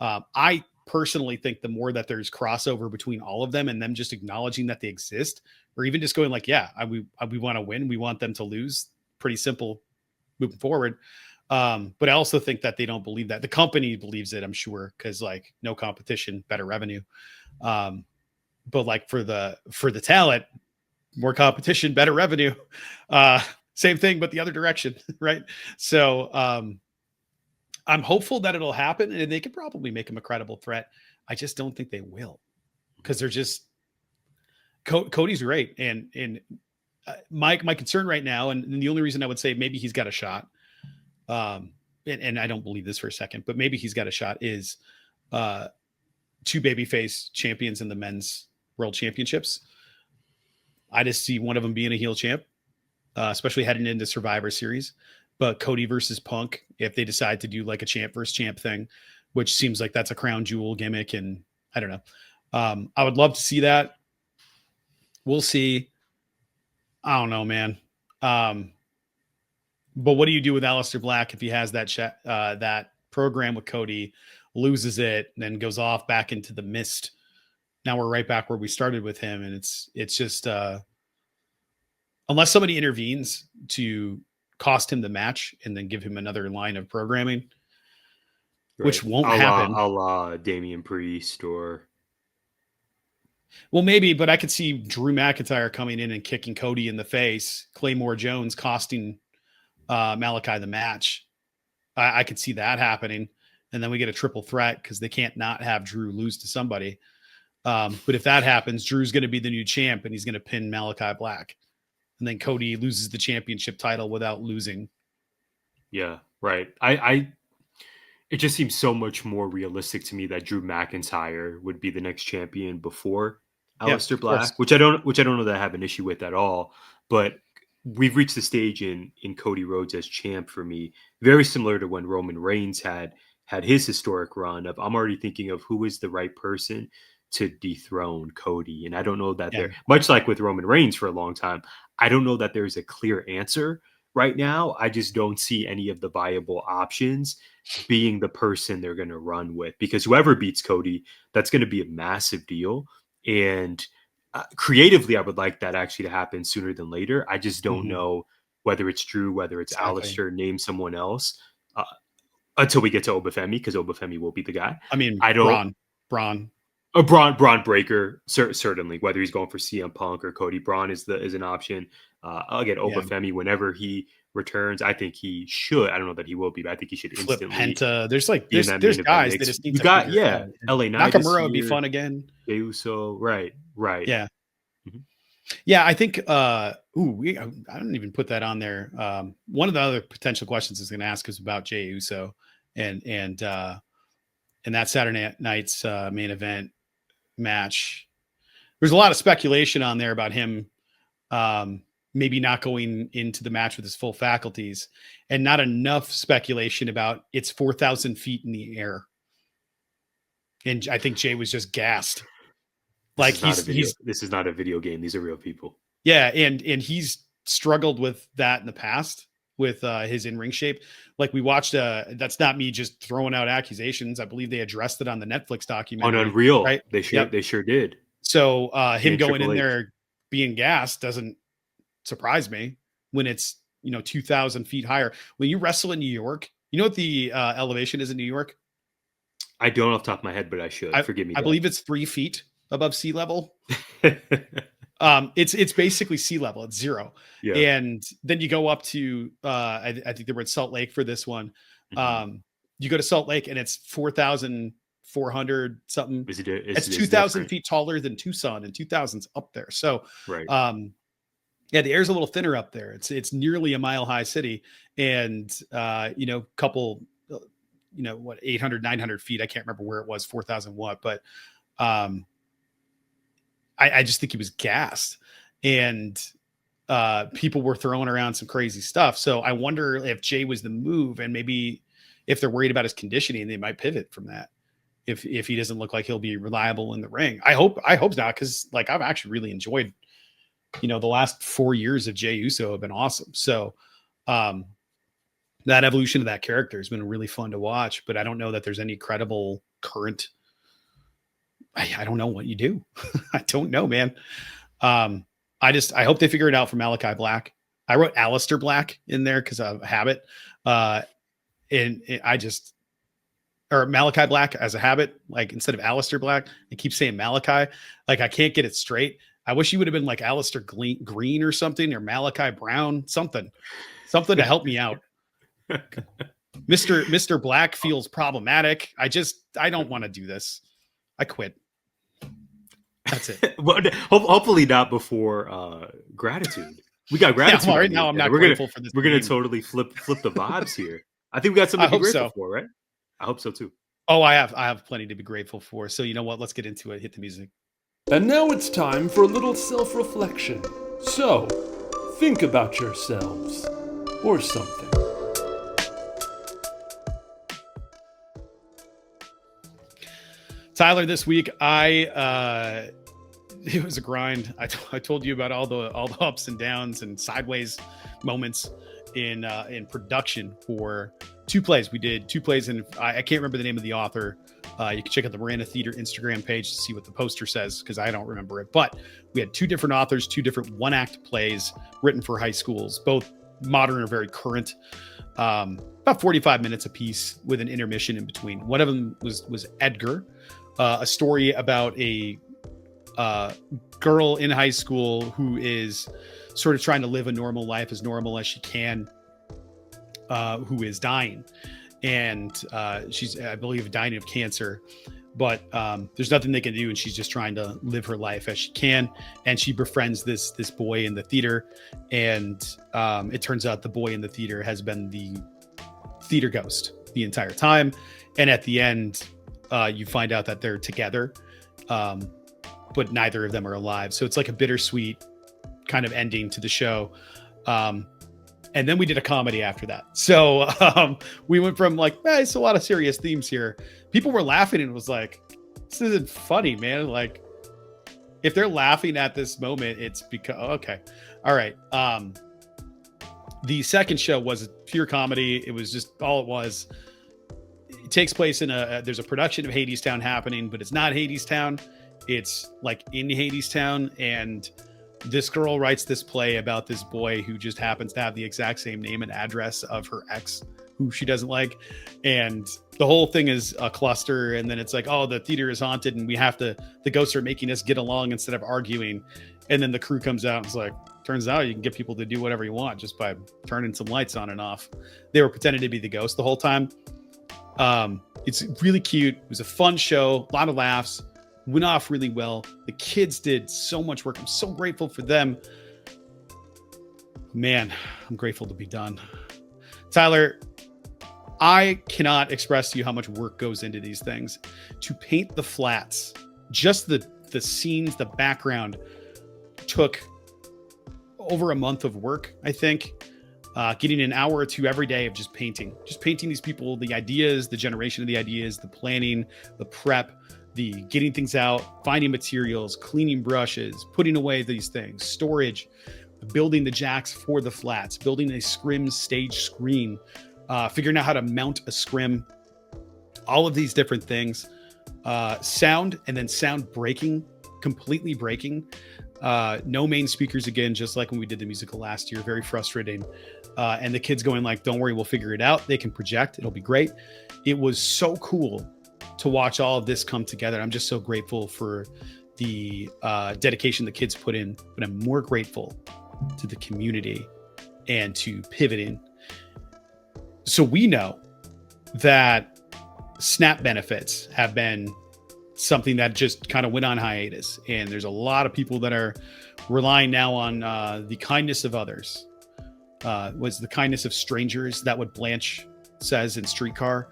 I personally think the more that there's crossover between all of them and them just acknowledging that they exist, or even just going like, yeah, we want to win, we want them to lose. Pretty simple moving forward. But I also think that they don't believe that. The company believes it, I'm sure, because like no competition, better revenue. But like for the talent, more competition, better revenue. Same thing, but the other direction, right? So I'm hopeful that it'll happen, and they could probably make him a credible threat. I just don't think they will, because they're just Cody's great, and my concern right now, and the only reason I would say maybe he's got a shot, and I don't believe this for a second, but maybe he's got a shot, is two babyface champions in the men's world championships. I just see one of them being a heel champ, especially heading into Survivor Series. But Cody versus Punk, if they decide to do like a champ versus champ thing, which seems like that's a crown jewel gimmick, and I don't know. I would love to see that. We'll see. I don't know, man. But what do you do with Aleister Black if he has that program with Cody, loses it, and then goes off back into the mist? Now we're right back where we started with him, and it's just unless somebody intervenes to cost him the match and then give him another line of programming, right, which won't happen. A la Damian Priest or. Well, maybe, but I could see Drew McIntyre coming in and kicking Cody in the face, Claymore Jones costing Malachi the match. I could see that happening. And then we get a triple threat because they can't not have Drew lose to somebody. But if that happens, Drew's going to be the new champ and he's going to pin Malachi Black. And then Cody loses the championship title without losing. Yeah, right. It just seems so much more realistic to me that Drew McIntyre would be the next champion before Aleister Black, which I don't know that I have an issue with at all. But we've reached the stage in Cody Rhodes as champ for me, very similar to when Roman Reigns had his historic run of, I'm already thinking of who is the right person to dethrone Cody. And I don't know that there, much like with Roman Reigns for a long time, I don't know that there's a clear answer right now. I just don't see any of the viable options being the person they're going to run with, because whoever beats Cody, that's going to be a massive deal. And creatively, I would like that actually to happen sooner than later. I just don't know whether it's Drew, whether it's Aleister, name someone else, until we get to Obafemi, because Obafemi will be the guy. I mean, Braun. A Braun Breaker, certainly, whether he's going for CM Punk or Cody, Braun is an option. I'll get Obafemi whenever he returns. I think he should. I don't know that he will be, but I think he should instantly. Penta. There's guys that just need to got LA Knight. Nakamura would be fun again. Uso, right. Yeah. Yeah, I think I don't even put that on there. One of the other potential questions I was going to ask is about Jey Uso and that Saturday night's main event match. There's a lot of speculation on there about him maybe not going into the match with his full faculties, and not enough speculation about it's 4,000 feet in the air. And I think Jay was just gassed. Like this is not a video game. These are real people. Yeah. And he's struggled with that in the past with his in-ring shape. Like we watched, that's not me just throwing out accusations. I believe they addressed it on the Netflix documentary. On Unreal. Right? They sure did. So him going in there being gassed doesn't surprise me when it's, 2,000 feet higher. When you wrestle in New York, you know what the elevation is in New York? I don't off the top of my head, but I should. Forgive me. I believe it's 3 feet above sea level. It's basically sea level. It's 0. Yeah. And then you go up to I think they were at Salt Lake for this one. You go to Salt Lake and it's 4,400 something. It's 2,000 feet taller than Tucson, and 2,000's up there. So right. The air's a little thinner up there. It's nearly a mile high city, and couple 800, 900 feet. I can't remember where it was, 4,000 what, but I just think he was gassed, and people were throwing around some crazy stuff. So I wonder if Jay was the move, and maybe if they're worried about his conditioning, they might pivot from that. If he doesn't look like he'll be reliable in the ring, I hope not, because like I've actually really enjoyed, the last 4 years of Jey Uso have been awesome. So that evolution of that character has been really fun to watch. But I don't know that there's any credible current. I don't know what you do. I don't know, man. I hope they figure it out for Malachi Black. I wrote Aleister Black in there because of habit. Or Malachi Black as a habit, like instead of Aleister Black, I keep saying Malachi. Like I can't get it straight. I wish you would have been like Aleister Green or something, or Malachi Brown, something to help me out. Mr. Black feels problematic. I don't want to do this. I quit. That's it. Well, hopefully not before gratitude. We got gratitude. Yeah, right now I'm not grateful for this. We're gonna totally flip the vibes here. I think we got something to be grateful for, right? I hope so too. Oh, I have plenty to be grateful for. So you know what? Let's get into it. Hit the music. And now it's time for a little self-reflection. So, think about yourselves. Or something. Tyler, this week it was a grind. I told you about all the ups and downs and sideways moments in production for 2 plays. We did 2 plays, and I can't remember the name of the author. You can check out the Miranda Theater Instagram page to see what the poster says, because I don't remember it. But we had 2 different authors, 2 different one-act plays written for high schools, both modern or very current. About 45 minutes a piece with an intermission in between. One of them was Edgar, a story about a girl in high school who is sort of trying to live a normal life, as normal as she can, who is dying. And she's, I believe, dying of cancer, but there's nothing they can do, and she's just trying to live her life as she can. And she befriends this boy in the theater, and it turns out the boy in the theater has been the theater ghost the entire time. And at the end, you find out that they're together, but neither of them are alive. So it's like a bittersweet kind of ending to the show. And then we did a comedy after that. So we went from like, it's a lot of serious themes here. People were laughing, and it was like, this isn't funny, man. Like, if they're laughing at this moment, it's because, okay. All right. The second show was pure comedy. It was just all it was. It takes place in there's a production of Hadestown happening, but it's not Hadestown. It's like in Hadestown, and this girl writes this play about this boy who just happens to have the exact same name and address of her ex, who she doesn't like. And the whole thing is a cluster. And then it's like, oh, the theater is haunted, and the ghosts are making us get along instead of arguing. And then the crew comes out and it's like, turns out you can get people to do whatever you want just by turning some lights on and off. They were pretending to be the ghost the whole time. It's really cute. It was a fun show, a lot of laughs. Went off really well. The kids did so much work. I'm so grateful for them. Man, I'm grateful to be done. Tyler, I cannot express to you how much work goes into these things. To paint the flats, just the scenes, the background, took over a month of work, I think. Getting an hour or 2 every day of just painting these people, the ideas, the generation of the ideas, the planning, the prep, the getting things out, finding materials, cleaning brushes, putting away these things, storage, building the jacks for the flats, building a scrim stage screen, figuring out how to mount a scrim, all of these different things, sound, and then sound breaking, completely breaking. No main speakers again, just like when we did the musical last year. Very frustrating. And the kids going like, don't worry, we'll figure it out. They can project. It'll be great. It was so cool to watch all of this come together. I'm just so grateful for the dedication the kids put in, but I'm more grateful to the community and to pivoting. So we know that SNAP benefits have been something that just kind of went on hiatus. And there's a lot of people that are relying now on the kindness of others. Was the kindness of strangers, that what Blanche says in Streetcar.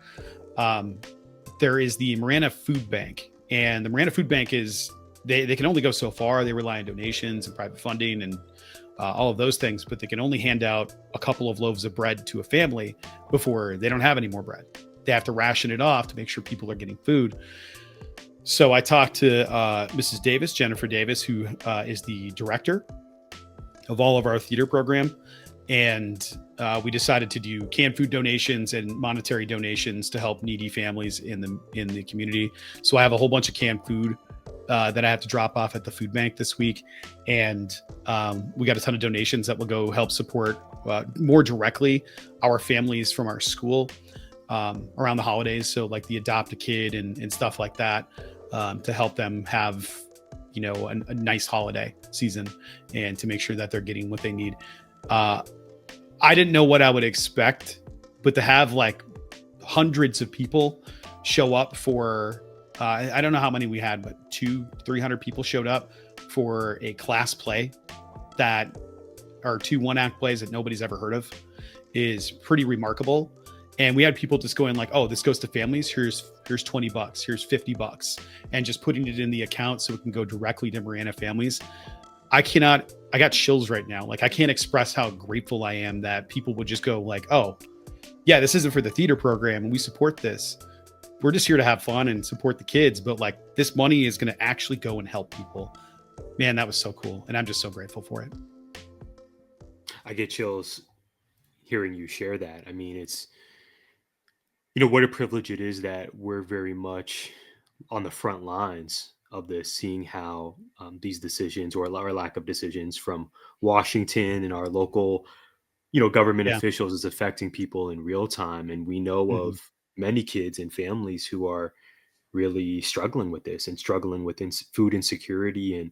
There is the Miranda Food Bank, and the Miranda Food Bank is, they can only go so far. They rely on donations and private funding and all of those things, but they can only hand out a couple of loaves of bread to a family before they don't have any more bread. They have to ration it off to make sure people are getting food. So I talked to Mrs. Davis, Jennifer Davis, who is the director of all of our theater program. And we decided to do canned food donations and monetary donations to help needy families in the community. So I have a whole bunch of canned food that I have to drop off at the food bank this week. And we got a ton of donations that will go help support more directly our families from our school around the holidays. So like the Adopt a Kid and stuff like that, to help them have, you know, a nice holiday season and to make sure that they're getting what they need. I didn't know what I would expect, but to have like hundreds of people show up for, I don't know how many we had, but 200-300 people showed up for a class play that are 2 one-act plays that nobody's ever heard of is pretty remarkable. And we had people just going like, oh, this goes to families. Here's $20, here's $50, and just putting it in the account so it can go directly to Marana families. I got chills right now. Like I can't express how grateful I am that people would just go like, oh yeah, this isn't for the theater program and we support this. We're just here to have fun and support the kids. But like this money is going to actually go and help people. Man, that was so cool. And I'm just so grateful for it. I get chills hearing you share that. I mean, it's, you know, what a privilege it is that we're very much on the front lines of this, seeing how these decisions or lack of decisions from Washington and our local, you know, government officials is affecting people in real time. And we know of many kids and families who are really struggling with this and struggling with food insecurity. And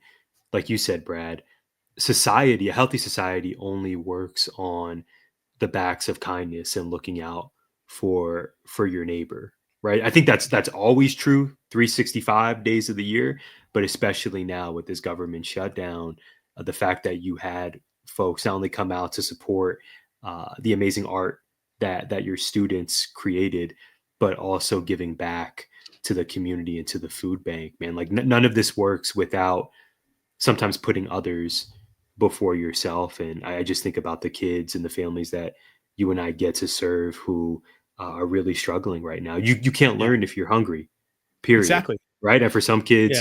like you said, Brad, a healthy society only works on the backs of kindness and looking out for your neighbor. Right. I think that's always true 365 days of the year, but especially now with this government shutdown, the fact that you had folks not only come out to support the amazing art that your students created, but also giving back to the community and to the food bank, man. Like none of this works without sometimes putting others before yourself. And I just think about the kids and the families that you and I get to serve who are really struggling right now. You can't learn if you're hungry, period. Exactly. Right. And for some kids,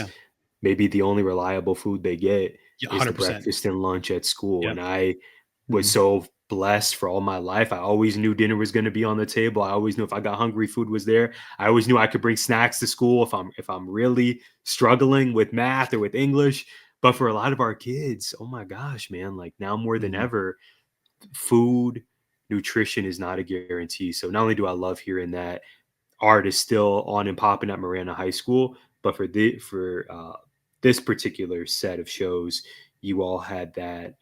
maybe the only reliable food they get is the 100%. breakfast and lunch at school. Yep. And I was so blessed for all my life. I always knew dinner was going to be on the table. I always knew if I got hungry, food was there. I always knew I could bring snacks to school if I'm really struggling with math or with English. But for a lot of our kids, oh my gosh, man, like now more than ever, food, nutrition is not a guarantee. So not only do I love hearing that art is still on and popping at Marana High School, but for this particular set of shows, you all had that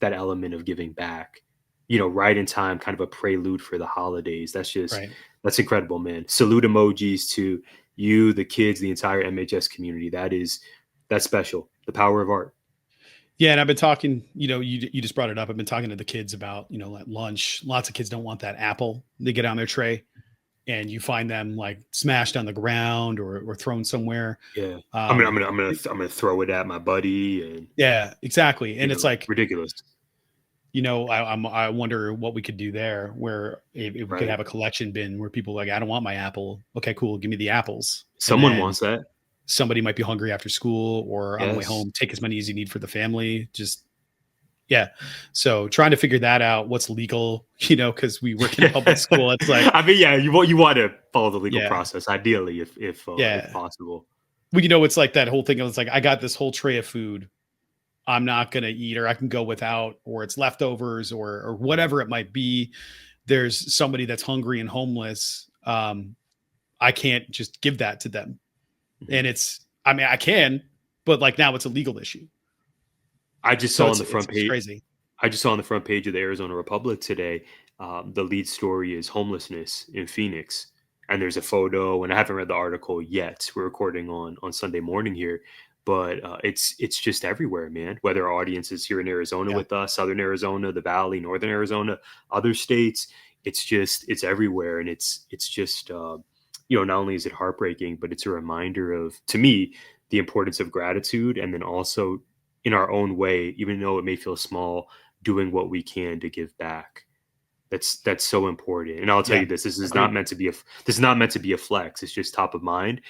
element of giving back, you know, right in time, kind of a prelude for the holidays. That's just that's incredible, man. Salute emojis to you, the kids, the entire MHS community. That's special. The power of art. Yeah. And I've been talking, you know, you just brought it up. I've been talking to the kids about, you know, at lunch, lots of kids don't want that apple they get on their tray and you find them like smashed on the ground or thrown somewhere. Yeah. I'm gonna throw it at my buddy. And yeah, exactly. And it's like ridiculous. You know, I wonder what we could do there where if we could have a collection bin where people are like, I don't want my apple. Okay, cool. Give me the apples. Someone wants that. Somebody might be hungry after school or on the way home. Take as many as you need for the family. So trying to figure that out, what's legal, you know, because we work in a public school. It's like, I mean, yeah, you want to follow the legal process, ideally, if possible. Well, you know, it's like that whole thing. It's like, I got this whole tray of food I'm not going to eat, or I can go without, or it's leftovers or whatever it might be. There's somebody that's hungry and homeless. I can't just give that to them. And I can, but like now it's a legal issue. I just saw on the front page. Crazy. I just saw on the front page of the Arizona Republic today. The lead story is homelessness in Phoenix, and there's a photo. And I haven't read the article yet. We're recording on Sunday morning here, but it's just everywhere, man. Whether our audience is here in Arizona with us, Southern Arizona, the Valley, Northern Arizona, other states, it's everywhere, and it's just not only is it heartbreaking, but it's a reminder of, to me, the importance of gratitude, and then also in our own way, even though it may feel small, doing what we can to give back. That's so important. And I'll tell Yeah. you this: this is Agreed. not meant to be a flex. It's just top of mind.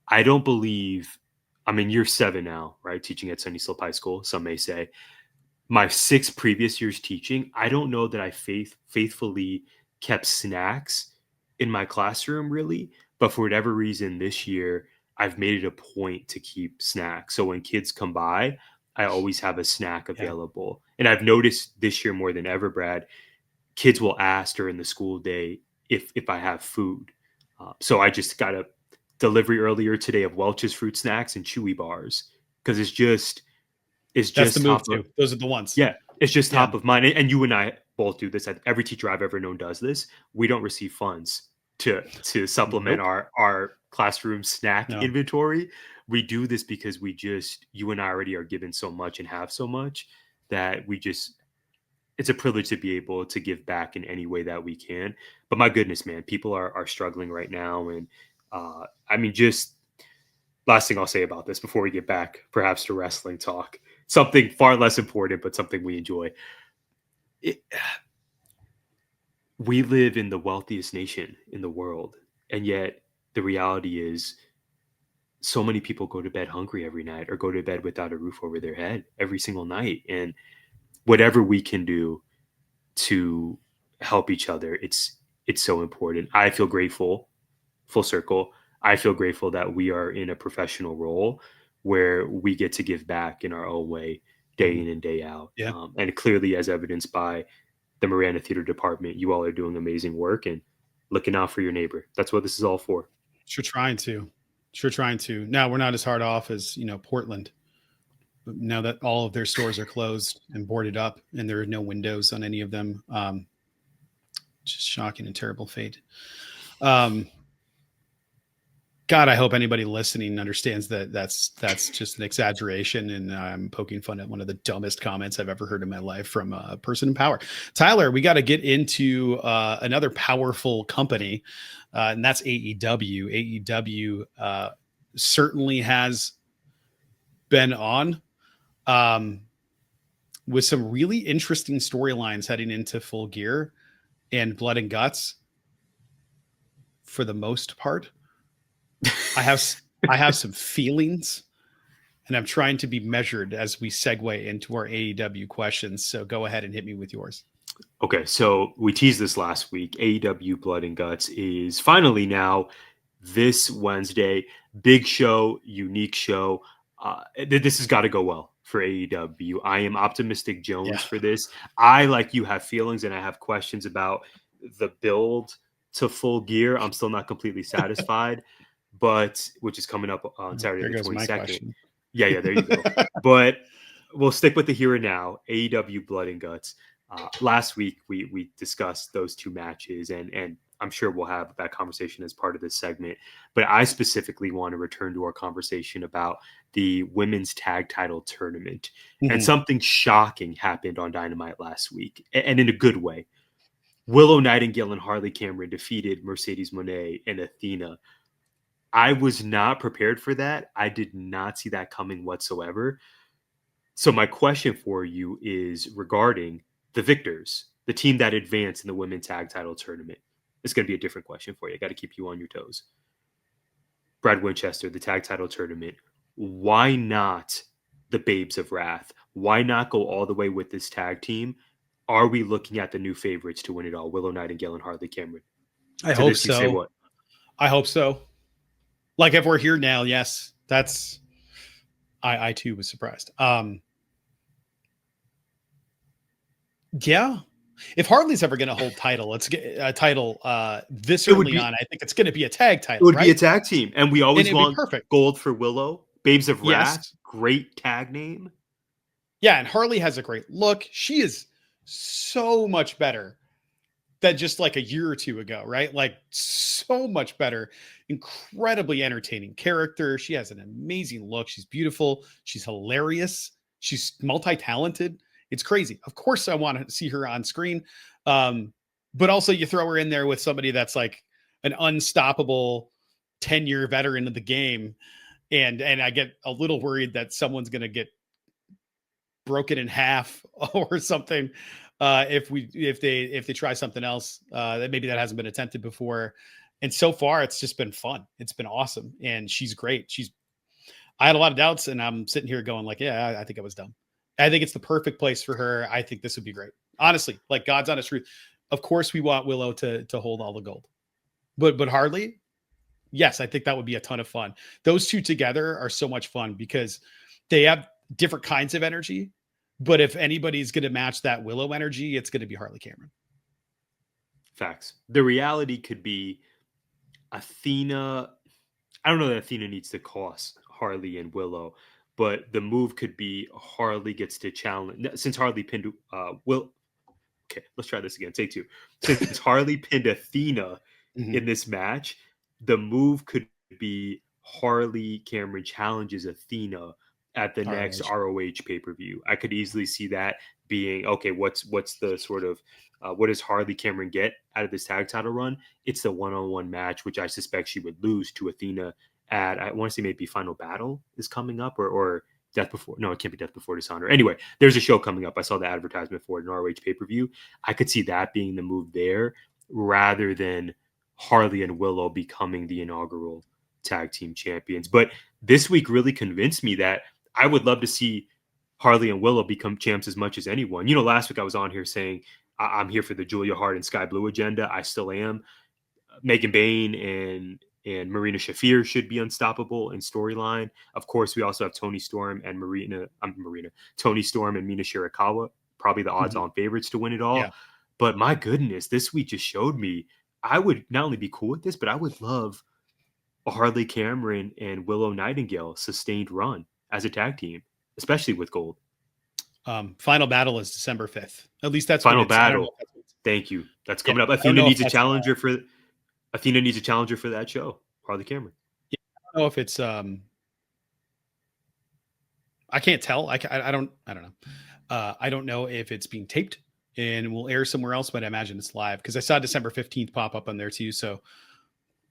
I don't believe. I'm in year 7 now, right? Teaching at Sunny Slope High School. Some may say my 6 previous years teaching. I don't know that I faithfully kept snacks in my classroom, really. But for whatever reason, this year I've made it a point to keep snacks. So when kids come by, I always have a snack Yeah. available. And I've noticed this year more than ever, Brad, kids will ask during the school day if I have food. So I just got a delivery earlier today of Welch's fruit snacks and Chewy bars because it's That's the just move top of too. Those are the ones. yeah, it's just Yeah. top of mind. And you and I both do this. Every teacher I've ever known does this. We don't receive funds to supplement Nope. our classroom snack No. inventory. We do this because you and I already are given so much and have so much that it's a privilege to be able to give back in any way that we can. But my goodness, man, people are struggling right now. And I mean, just last thing I'll say about this before we get back perhaps to wrestling talk, something far less important, but something we enjoy. We live in the wealthiest nation in the world. And yet the reality is so many people go to bed hungry every night or go to bed without a roof over their head every single night. And whatever we can do to help each other, it's so important. I feel grateful, full circle. I feel grateful that we are in a professional role where we get to give back in our own way, day in and day out. Yeah. And clearly, as evidenced by the Miranda Theater Department, you all are doing amazing work and looking out for your neighbor. That's what this is all for. Sure trying to. Now we're not as hard off as, Portland. Now that all of their stores are closed and boarded up and there are no windows on any of them. Just shocking and terrible fate. God, I hope anybody listening understands that that's just an exaggeration, and I'm poking fun at one of the dumbest comments I've ever heard in my life from a person in power. Tyler, we got to get into another powerful company, and that's AEW. AEW certainly has been on with some really interesting storylines heading into Full Gear and Blood and Guts. For the most part, I have some feelings, and I'm trying to be measured as we segue into our AEW questions. So go ahead and hit me with yours. Okay, so we teased this last week. AEW Blood and Guts is finally now this Wednesday. Big show, unique show. This has got to go well for AEW. I am optimistic Jones for this. I, like you, have feelings and I have questions about the build to Full Gear. I'm still not completely satisfied, but which is coming up on Saturday There the goes my 22nd. question. Yeah, there you go. But we'll stick with the here and now. AEW Blood and Guts. Last week we discussed those two matches, and I'm sure we'll have that conversation as part of this segment. But I specifically want to return to our conversation about the women's tag title tournament. Mm-hmm. And something shocking happened on Dynamite last week, and in a good way. Willow Nightingale and Harley Cameron defeated Mercedes Moné and Athena. I was not prepared for that. I did not see that coming whatsoever. So my question for you is regarding the victors, the team that advanced in the women's tag title tournament. It's going to be a different question for you. I got to keep you on your toes. Brad Winchester, the tag title tournament. Why not the Babes of Wrath? Why not go all the way with this tag team? Are we looking at the new favorites to win it all? Willow Nightingale and Harley Cameron. I hope so. You say what? I hope so. Like, if we're here now, yes, that's. I too was surprised. Yeah. If Harley's ever going to hold title, let's get a title this early on. I think it's going to be a tag title. It would be a tag team, and we always want perfect. Gold for Willow. Babes of Wrath, yes. Great tag name. Yeah, and Harley has a great look. She is so much better than just like a year or two ago, right? Like, so much better. Incredibly entertaining character. She has an amazing look. She's beautiful. She's hilarious. She's multi-talented. It's crazy. Of course, I want to see her on screen. But also you throw her in there with somebody that's like an unstoppable 10-year veteran of the game. And I get a little worried that someone's going to get broke it in half or something. If they try something else, that maybe that hasn't been attempted before. And so far, it's just been fun. It's been awesome, and she's great. I had a lot of doubts, and I'm sitting here going like, yeah, I think I was dumb. I think it's the perfect place for her. I think this would be great. Honestly, like God's honest truth. Of course, we want Willow to hold all the gold, but Harley, yes, I think that would be a ton of fun. Those two together are so much fun because they have different kinds of energy. But if anybody's going to match that Willow energy, it's going to be Harley Cameron. Facts. The reality could be Athena. I don't know that Athena needs to cost Harley and Willow, but the move could be Harley gets to challenge since Harley pinned Will. Okay, let's try this again. Take two. Since Harley pinned Athena in this match, the move could be Harley Cameron challenges Athena at the next ROH pay-per-view. I could easily see that being okay. What's the sort of what does Harley Cameron get out of this tag title run? It's the one-on-one match, which I suspect she would lose to Athena at, I want to say maybe Final Battle is coming up or Death Before. No, it can't be Death Before Dishonor. Anyway, there's a show coming up. I saw the advertisement for it in ROH pay-per-view. I could see that being the move there rather than Harley and Willow becoming the inaugural tag team champions. But this week really convinced me that I would love to see Harley and Willow become champs as much as anyone. You know, last week I was on here saying I'm here for the Julia Hart and Sky Blue agenda. I still am. Megan Bain and Marina Shafir should be unstoppable in storyline. Of course, we also have Toni Storm and Toni Storm and Mina Shirakawa, probably the odds-on favorites to win it all. Yeah. But my goodness, this week just showed me I would not only be cool with this, but I would love a Harley Cameron and Willow Nightingale sustained run as a tag team, especially with gold. Final Battle is December 5th. At least that's Final Battle. Thank you. That's coming up. Athena needs a challenger for that show. Harley Cameron. Yeah, I don't know if it's I can't tell. I don't know. I don't know if it's being taped and will air somewhere else, but I imagine it's live because I saw December 15th pop up on there too. So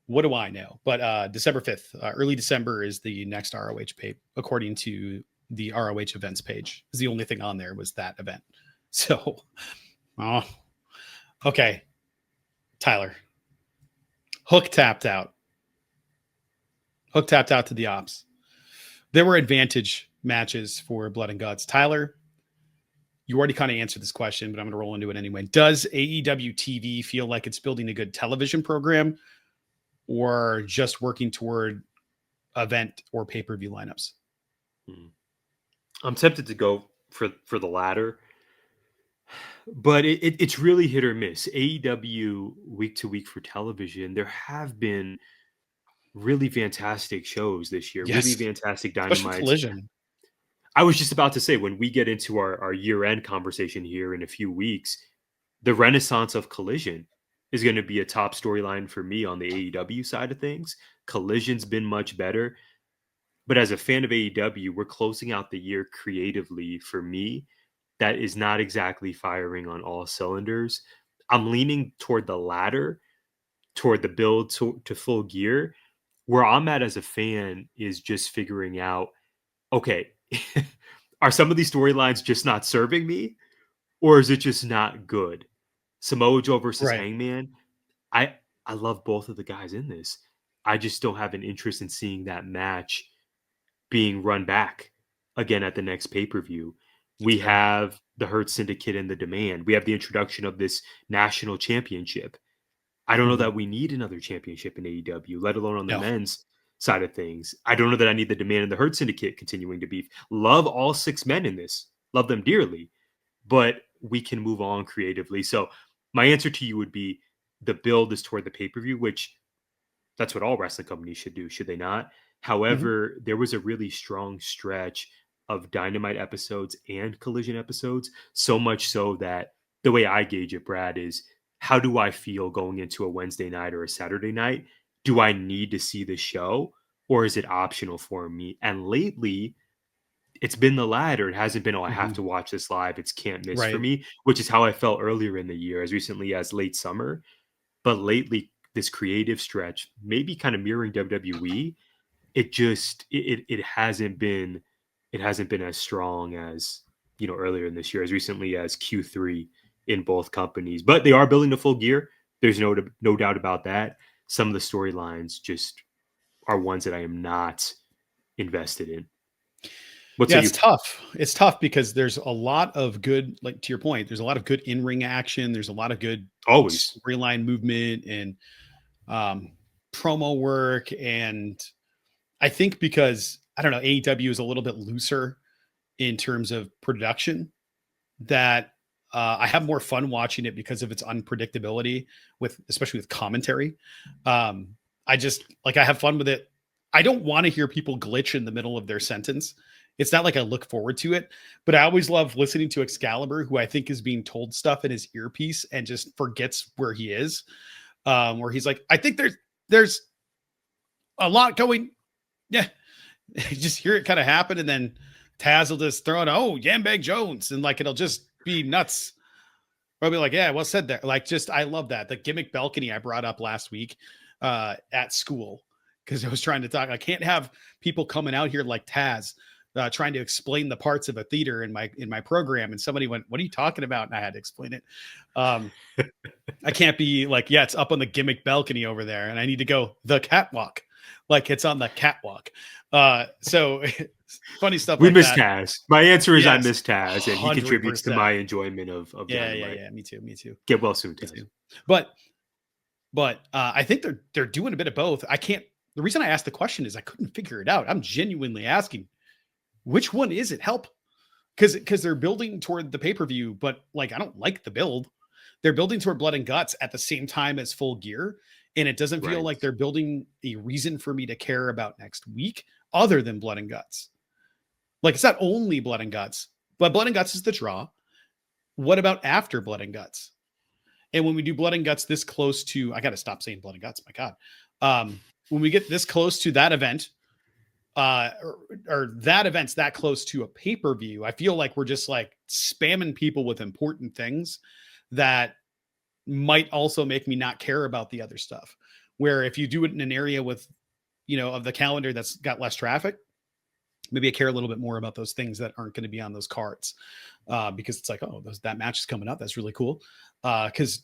what do I know? But December 5th, early December is the next ROH pay, according to the ROH events page. Is the only thing on there was that event. So, okay. Tyler. Hook tapped out to the ops. There were advantage matches for Blood and Guts. Tyler, you already kind of answered this question, but I'm going to roll into it anyway. Does AEW TV feel like it's building a good television program or just working toward event or pay-per-view lineups? I'm tempted to go for the latter, but it's really hit or miss. AEW week to week for television, there have been really fantastic shows this year. Yes. Really fantastic Dynamite. Collision. I was just about to say, when we get into our year-end conversation here in a few weeks, the renaissance of Collision is going to be a top storyline for me on the AEW side of things. Collision's been much better. But as a fan of AEW, we're closing out the year creatively for me. That is not exactly firing on all cylinders. I'm leaning toward the latter, toward the build to Full Gear. Where I'm at as a fan is just figuring out, okay, are some of these storylines just not serving me? Or is it just not good? Samoa Joe versus Hangman. I love both of the guys in this. I just don't have an interest in seeing that match being run back again at the next pay-per-view. We have the Hurt Syndicate and the Demand. We have the introduction of this national championship. I don't know that we need another championship in AEW, let alone on the men's side of things. I don't know that I need the Demand and the Hurt Syndicate continuing to beef. Love all 6 men in this. Love them dearly. But we can move on creatively. So my answer to you would be the build is toward the pay-per-view, which that's what all wrestling companies should do, should they not? However, there was a really strong stretch of Dynamite episodes and Collision episodes, so much so that the way I gauge it, Brad, is how do I feel going into a Wednesday night or a Saturday night? Do I need to see the show or is it optional for me? And lately, it's been the latter. It hasn't been, I have to watch this live. It's can't miss for me, which is how I felt earlier in the year, as recently as late summer. But lately, this creative stretch, maybe kind of mirroring WWE, it hasn't been as strong as earlier in this year, as recently as Q3 in both companies. But they are building the Full Gear. There's no doubt about that. Some of the storylines just are ones that I am not invested in. It's tough. It's tough because there's a lot of good, like to your point, there's a lot of good in-ring action. There's a lot of good always storyline movement and promo work. And I think because, I don't know, AEW is a little bit looser in terms of production, that I have more fun watching it because of its unpredictability, especially with commentary. I have fun with it. I don't want to hear people glitch in the middle of their sentence. It's not like I look forward to it, but I always love listening to Excalibur, who I think is being told stuff in his earpiece and just forgets where he is. Where he's like, I think there's a lot going. Yeah. You just hear it kind of happen. And then Taz will just throw it, Yambag Jones. And like, it'll just be nuts. I'll be like, yeah, well said there. Like, I love that. The gimmick balcony I brought up last week at school, because I was trying to talk. I can't have people coming out here like Taz trying to explain the parts of a theater in my program. And somebody went, what are you talking about? And I had to explain it. I can't be like, yeah, it's up on the gimmick balcony over there. And I need to go the catwalk. Like it's on the catwalk. So funny stuff. We like miss that. Taz. My answer is Yes, I miss Taz, and he contributes to my enjoyment of Dynamite. Yeah. Me too. Get well soon, Taz. But I think they're doing a bit of both. The reason I asked the question is I couldn't figure it out. I'm genuinely asking, which one is it? Help. Because they're building toward the pay-per-view, but like, I don't like the build. They're building toward Blood and Guts at the same time as Full Gear. And it doesn't feel like they're building a reason for me to care about next week other than Blood and Guts. Like, it's not only Blood and Guts, but Blood and Guts is the draw. What about after Blood and Guts? And when we do Blood and Guts this close to, I got to stop saying Blood and Guts, my God. When we get this close to that event, or that event's that close to a pay-per-view, I feel like we're just like spamming people with important things that might also make me not care about the other stuff. Where if you do it in an area with, of the calendar that's got less traffic, maybe I care a little bit more about those things that aren't going to be on those cards. Because it's like, that match is coming up. That's really cool. Cause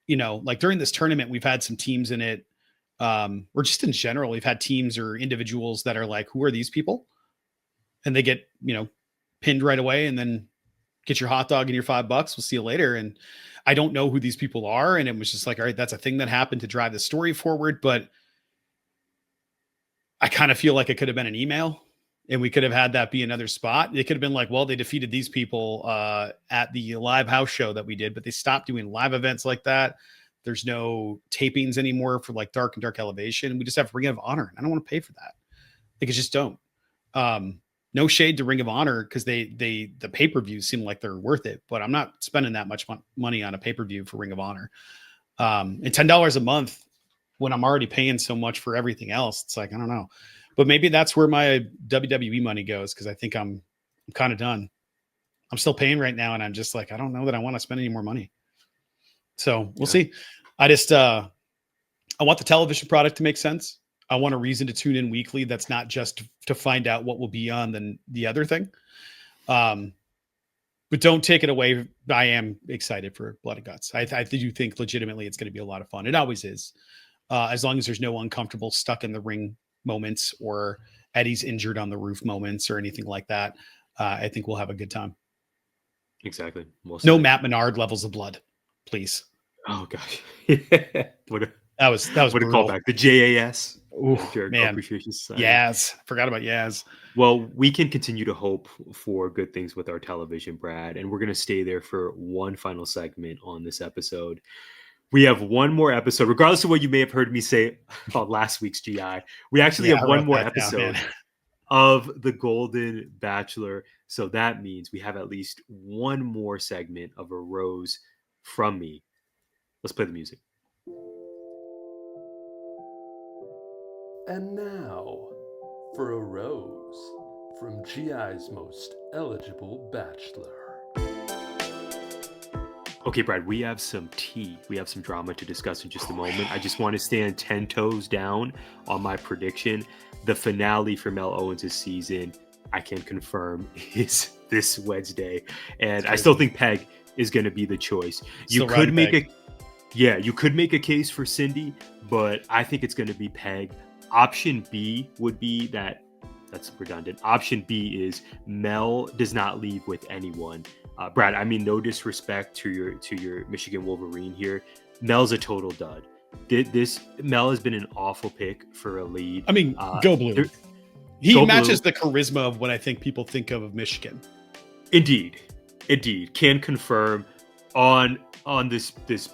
like during this tournament, we've had some teams in it, or just in general, we've had teams or individuals that are like, who are these people? And they get, pinned right away, and then get your hot dog and your $5. We'll see you later. And I don't know who these people are. And it was just like, all right, that's a thing that happened to drive the story forward. But I kind of feel like it could have been an email, and we could have had that be another spot. It could have been like, well, they defeated these people at the live house show that we did, but they stopped doing live events like that. There's no tapings anymore for like Dark and Dark Elevation. We just have Ring of Honor. I don't want to pay for that. Like, I just don't. No shade to Ring of Honor, because the pay-per-views seem like they're worth it, but I'm not spending that much money on a pay-per-view for Ring of Honor. And $10 a month when I'm already paying so much for everything else, it's like, I don't know. But maybe that's where my WWE money goes, because I think I'm kind of done. I'm still paying right now, and I'm just like, I don't know that I want to spend any more money. So we'll see. I just I want the television product to make sense. I want a reason to tune in weekly. That's not just to find out what will be on the other thing. But don't take it away. I am excited for Blood and Guts. I do think legitimately it's going to be a lot of fun. It always is. As long as there's no uncomfortable stuck in the ring moments, or Eddie's injured on the roof moments, or anything like that. I think we'll have a good time. Exactly. No Matt Menard levels of blood, please. Oh gosh. That was what a callback. The JAS. Ooh, man. Appreciation Society. Yaz. Forgot about Yaz. Well, we can continue to hope for good things with our television, Brad, and we're going to stay there for one final segment on this episode. We have one more episode, regardless of what you may have heard me say about last week's GI. We actually have one more episode of the Golden Bachelor. So that means we have at least one more segment of a rose from me. Let's play the music. And now, for a rose from GI's most eligible bachelor. Okay, Brad, we have some tea. We have some drama to discuss in just a moment. I just want to stand 10 toes down on my prediction. The finale for Mel Owens' season, I can confirm, is this Wednesday, and I still think Peg is going to be the choice. You could make a case for Cindy, but I think it's going to be Peg. Option B would be that's redundant. Option B is Mel does not leave with anyone. Brad, I mean, no disrespect to your Michigan Wolverine here. Mel's a total dud. Mel has been an awful pick for a lead. I mean, go blue. He matches the charisma of what I think people think of Michigan. Indeed. Can confirm on this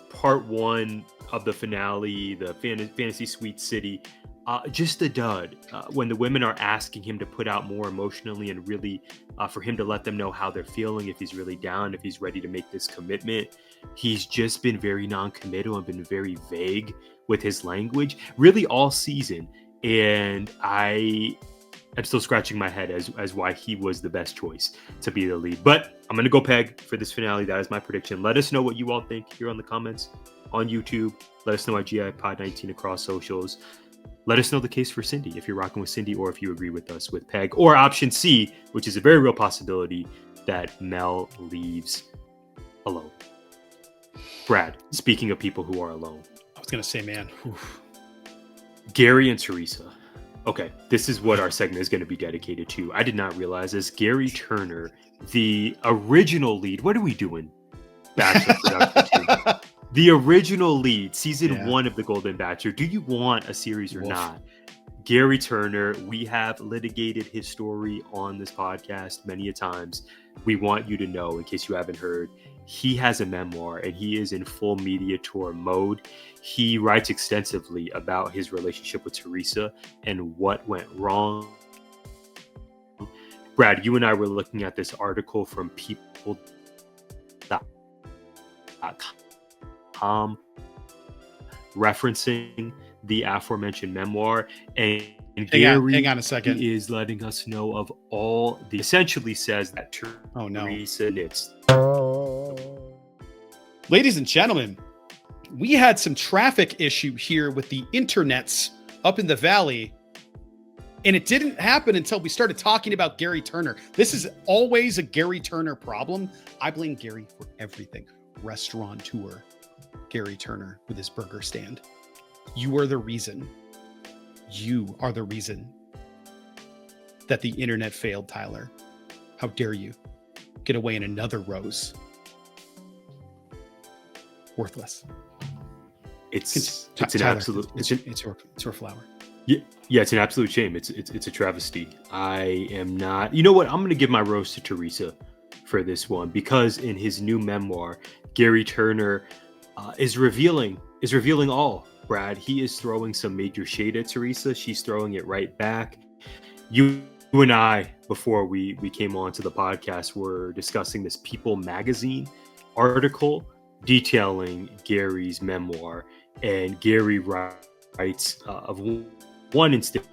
part one of the finale, the Fantasy Suite City. Just a dud. When the women are asking him to put out more emotionally and really for him to let them know how they're feeling, if he's really down, if he's ready to make this commitment, he's just been very non-committal and been very vague with his language really all season. And I'm still scratching my head as why he was the best choice to be the lead. But I'm going to go Peg for this finale. That is my prediction. Let us know what you all think here on the comments on YouTube. Let us know at GI Pod 19 across socials. Let us know the case for Cindy, if you're rocking with Cindy or if you agree with us with Peg. Or option C, which is a very real possibility, that Mel leaves alone. Brad, speaking of people who are alone. I was going to say, man. Oof. Gerry and Teresa. Okay, this is what our segment is going to be dedicated to. I did not realize this. Gerry Turner, the original lead. What are we doing? Bachelor production team. The original lead, season 1 of The Golden Bachelor. Do you want a series or not? Gerry Turner, we have litigated his story on this podcast many a times. We want you to know, in case you haven't heard, he has a memoir and he is in full media tour mode. He writes extensively about his relationship with Teresa and what went wrong. Brad, you and I were looking at this article from people.com referencing the aforementioned memoir, and Gerry hang on a second. Is letting us know of all the essentially says that Teresa knits. Ladies and gentlemen, we had some traffic issue here with the internets up in the valley, and it didn't happen until we started talking about Gerry Turner. This is always a Gerry Turner problem. I blame Gerry for everything. Restaurateur Gerry Turner with his burger stand. You are the reason. You are the reason that the internet failed, Tyler. How dare you get away in another rose? Worthless. It's an Tyler, absolute. It's your flower. Yeah, it's an absolute shame. It's a travesty. I am not. You know what? I'm going to give my rose to Teresa for this one, because in his new memoir, Gerry Turner is revealing all. Brad, he is throwing some major shade at Teresa. She's throwing it right back. You and I, before we came on to the podcast, were discussing this People magazine article detailing Gerry's memoir, and Gerry writes of one instance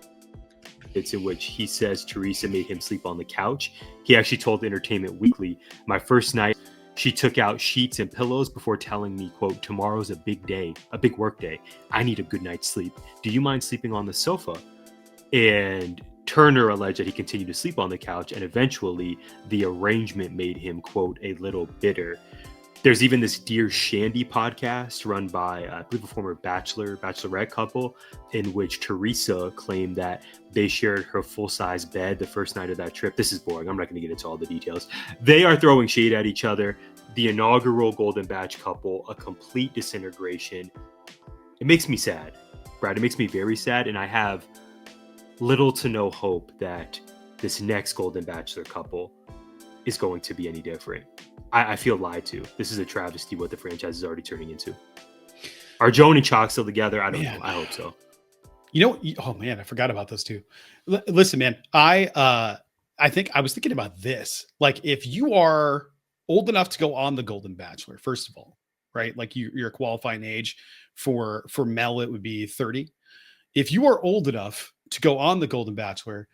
in which he says Teresa made him sleep on the couch. He actually told Entertainment Weekly, "My first night, she took out sheets and pillows before telling me, quote, tomorrow's a big day, a big work day. I need a good night's sleep. Do you mind sleeping on the sofa?" And Turner alleged that he continued to sleep on the couch, and eventually the arrangement made him, quote, a little bitter. There's even this Dear Shandy podcast run by, I believe, a former bachelorette couple, in which Teresa claimed that they shared her full-size bed the first night of that trip. This is boring. I'm not going to get into all the details. They are throwing shade at each other. The inaugural Golden Batch couple, a complete disintegration. It makes me sad, Brad. It makes me very sad, and I have little to no hope that this next Golden Bachelor couple is going to be any different. I feel lied to. This is a travesty what the franchise is already turning into. Are Joan and Chalk still together? I don't know. I hope so. You know, oh man, I forgot about those two. Listen, man, I think I was thinking about this. Like, if you are old enough to go on the Golden Bachelor, first of all, right? Like you're qualifying age for Mel, it would be 30. If you are old enough to go on the Golden Bachelor,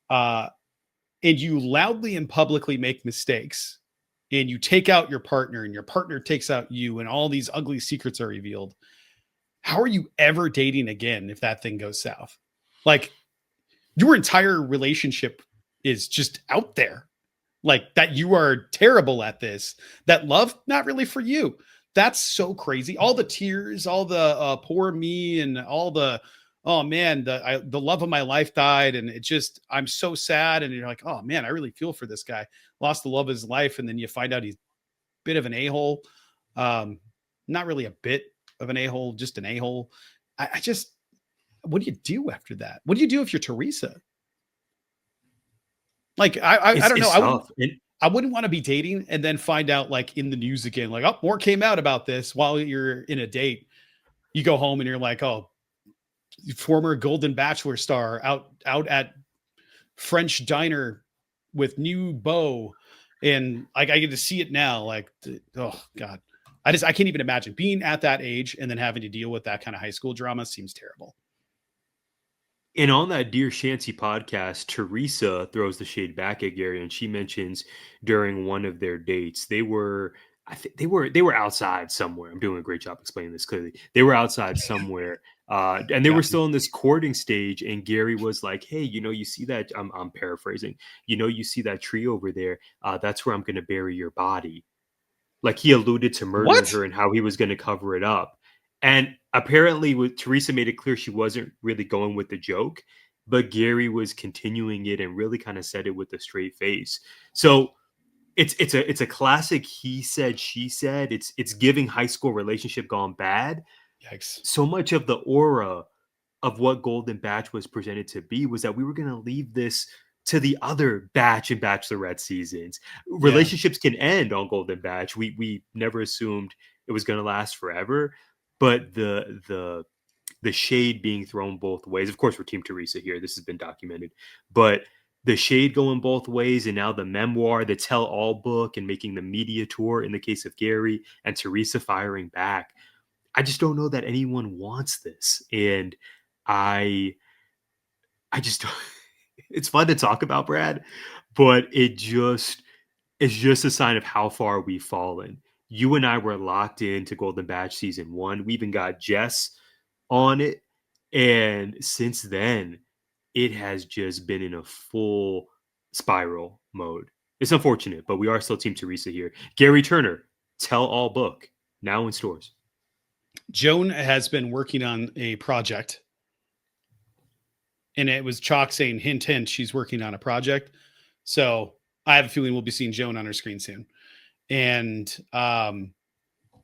and you loudly and publicly make mistakes, and you take out your partner and your partner takes out you, and all these ugly secrets are revealed, how are you ever dating again if that thing goes south? Like, your entire relationship is just out there. Like that you are terrible at this, that love, not really for you. That's so crazy. All the tears, all the poor me and all the, oh man, the love of my life died. And it just, I'm so sad. And you're like, oh man, I really feel for this guy. Lost the love of his life. And then you find out he's a bit of an a-hole. Not really a bit of an a-hole, just an a-hole. I just, what do you do after that? What do you do if you're Teresa? Like, I don't know. I wouldn't want to be dating and then find out like in the news again, like, oh, more came out about this while you're in a date. You go home and you're like, oh, former Golden Bachelor star out at French diner with new beau. And like, I get to see it now. Like, oh God, I can't even imagine being at that age and then having to deal with that kind of high school drama. Seems terrible. And on that Dear Shancy podcast, Teresa throws the shade back at Gerry, and she mentions during one of their dates, they were outside somewhere. I'm doing a great job explaining this clearly. They were outside somewhere, and they were still in this courting stage. And Gerry was like, "Hey, you see that? I'm paraphrasing. You see that tree over there? That's where I'm going to bury your body." Like he alluded to murdering her and how he was going to cover it up. And apparently, Teresa made it clear she wasn't really going with the joke, but Gerry was continuing it and really kind of said it with a straight face. So it's a classic he said, she said. It's giving high school relationship gone bad. Yikes. So much of the aura of what Golden Batch was presented to be was that we were going to leave this to the other Batch and Bachelorette seasons. Relationships can end on Golden Batch. We never assumed it was going to last forever. But the shade being thrown both ways. Of course, we're Team Teresa here. This has been documented. But the shade going both ways, and now the memoir, the tell-all book, and making the media tour in the case of Gerry, and Teresa firing back. I just don't know that anyone wants this. And I just it's fun to talk about, Brad, but it's just a sign of how far we've fallen. You and I were locked into Golden Batch season 1. We even got Jess on it. And since then, it has just been in a full spiral mode. It's unfortunate, but we are still Team Teresa here. Gerry Turner, tell all book, now in stores. Joan has been working on a project. And it was Chalk saying, hint, hint, she's working on a project. So I have a feeling we'll be seeing Joan on her screen soon. And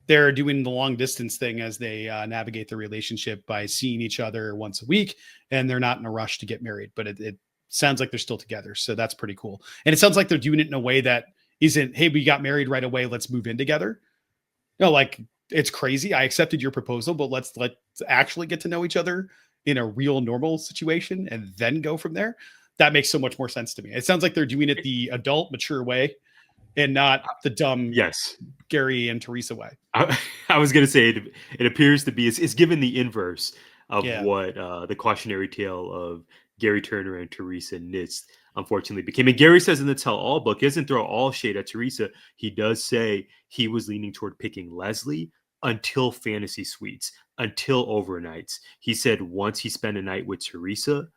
they're doing the long distance thing as they navigate the relationship by seeing each other once a week. And they're not in a rush to get married, but it sounds like they're still together. So that's pretty cool. And it sounds like they're doing it in a way that isn't, hey, we got married right away, let's move in together. No, like it's crazy. I accepted your proposal, but let's actually get to know each other in a real normal situation and then go from there. That makes so much more sense to me. It sounds like they're doing it the adult, mature way and not the dumb Gerry and Teresa way. I was going to say it appears to be, it's given the inverse of what the cautionary tale of Gerry Turner and Teresa Nitz unfortunately became. And Gerry says in the tell all book, he doesn't throw all shade at Teresa. He does say he was leaning toward picking Leslie until fantasy suites, until overnights. He said once he spent a night with Teresa,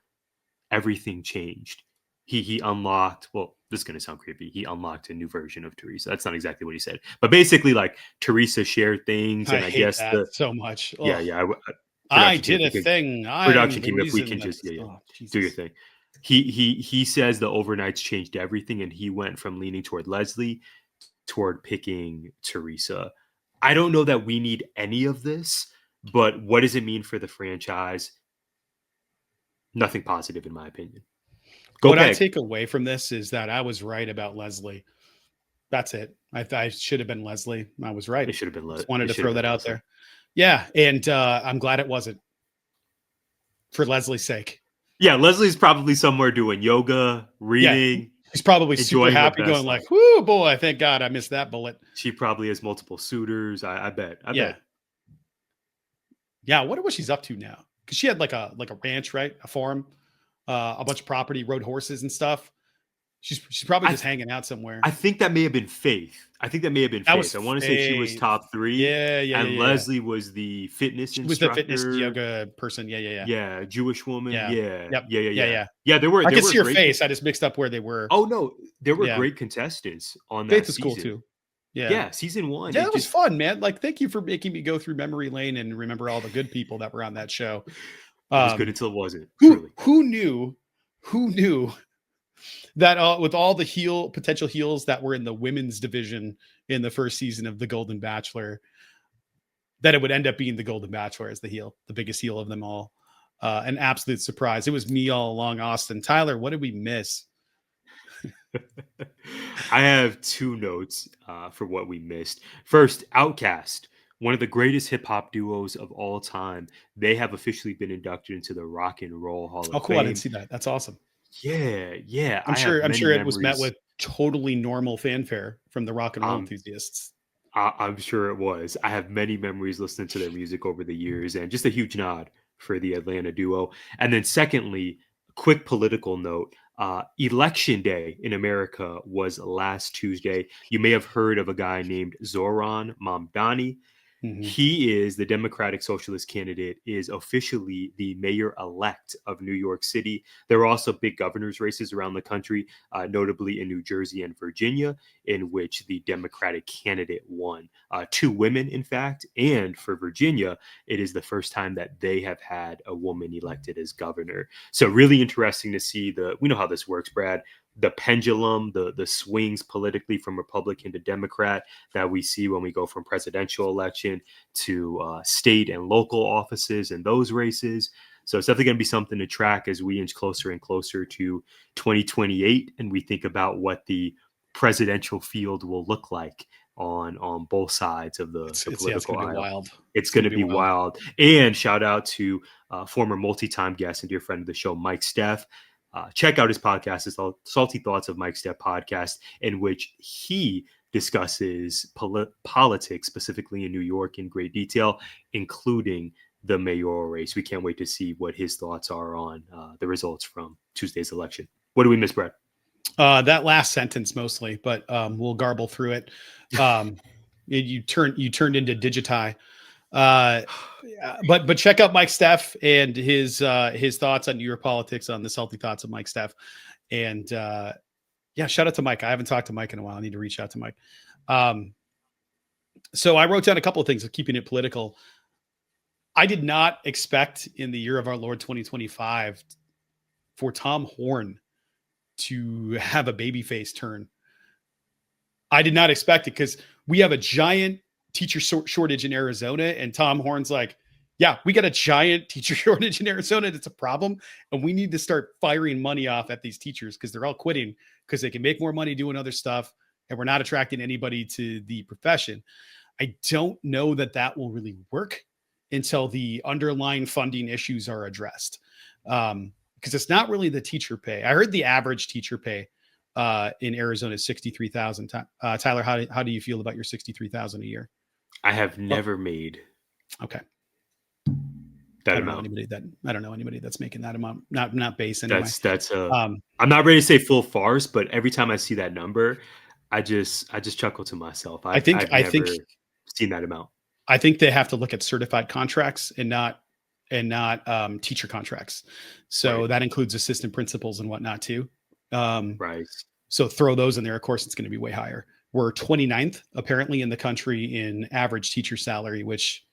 everything changed. He unlocked, well, this is going to sound creepy. He unlocked a new version of Teresa. That's not exactly what he said, but basically like Teresa shared things. And I guess that so much. Ugh. Yeah. I did a thing. Production team, if we can just do your thing. He says the overnights changed everything. And he went from leaning toward Leslie toward picking Teresa. I don't know that we need any of this, but what does it mean for the franchise? Nothing positive, in my opinion. What I take away from this is that I was right about Leslie. That's it. I should have been Leslie. I was right. It should have been Leslie. Just wanted to throw that out there. Yeah, and I'm glad it wasn't. For Leslie's sake. Yeah, Leslie's probably somewhere doing yoga, reading. Yeah, he's probably super happy, going like, "Whoo, boy! Thank God I missed that bullet." She probably has multiple suitors. I bet. I bet. Yeah. I wonder what she's up to now. Because she had like a ranch, right? A farm, a bunch of property, rode horses and stuff. She's probably just hanging out somewhere. I think that may have been Faith. I want to say she was top 3. Yeah. And Leslie was the fitness She instructor. was the fitness yoga person. Yeah. Yeah, Jewish woman. Yeah. Yeah. Yep. Yeah, there were. I could were see her great face. I just mixed up where they were. Oh no, there were great contestants on that Faith was season. cool too. Yeah, season 1. Yeah, it was fun, man. Like, thank you for making me go through memory lane and remember all the good people that were on that show. It was good until it wasn't. Who knew that with all the potential heels that were in the women's division in the first season of The Golden Bachelor, that it would end up being The Golden Bachelor as the heel, the biggest heel of them all. An absolute surprise. It was me all along, Austin. Tyler, what did we miss? I have 2 notes for what we missed. First, Outkast, one of the greatest hip hop duos of all time. They have officially been inducted into the Rock and Roll Hall of Fame. Oh, cool! I didn't see that. That's awesome. Yeah. I'm sure it was met with totally normal fanfare from the rock and roll enthusiasts. I'm sure it was. I have many memories listening to their music over the years, and just a huge nod for the Atlanta duo. And then secondly, quick political note. Election day in America was last Tuesday. You may have heard of a guy named Zohran Mamdani. Mm-hmm. He is the Democratic Socialist candidate, is officially the mayor-elect of New York City. There are also big governor's races around the country, notably in New Jersey and Virginia, in which the Democratic candidate won. 2 women, in fact, and for Virginia, it is the first time that they have had a woman elected as governor. So really interesting to see we know how this works, Brad. The pendulum, the swings politically from Republican to Democrat that we see when we go from presidential election to state and local offices and those races. So it's definitely going to be something to track as we inch closer and closer to 2028. And we think about what the presidential field will look like on both sides of the political aisle. Wild. It's going to be wild. And shout out to former multi-time guest and dear friend of the show, Mike Steph. Check out his podcast. It's called Salty Thoughts of Mike Steph podcast, in which he discusses politics, specifically in New York, in great detail, including the mayoral race. We can't wait to see what his thoughts are on the results from Tuesday's election. What do we miss, Brett? That last sentence mostly, but we'll garble through it. You turned into Digiti. But check out Mike Steph and his thoughts on New York politics on the Salty Thoughts of Mike Steph. And shout out to Mike. I haven't talked to Mike in a while. I need to reach out to Mike. So I wrote down a couple of things of keeping it political. I did not expect in the year of our Lord 2025 for Tom Horn to have a babyface turn. I did not expect it because we have a giant teacher shortage in Arizona, and Tom Horn's like, yeah, we got a giant teacher shortage in Arizona. That's a problem. And we need to start firing money off at these teachers because they're all quitting because they can make more money doing other stuff. And we're not attracting anybody to the profession. I don't know that will really work until the underlying funding issues are addressed. Because it's not really the teacher pay. I heard the average teacher pay in Arizona is $63,000. Tyler, how do you feel about your $63,000 a year? I have never made that amount. I don't know anybody that's making that amount. Not base anyway. I'm not ready to say full farce, but every time I see that number, I just chuckle to myself. I've never seen that amount. I think they have to look at certified contracts and not teacher contracts. So that includes assistant principals and whatnot too. Right. So throw those in there. Of course, it's going to be way higher. We're 29th apparently in the country in average teacher salary, which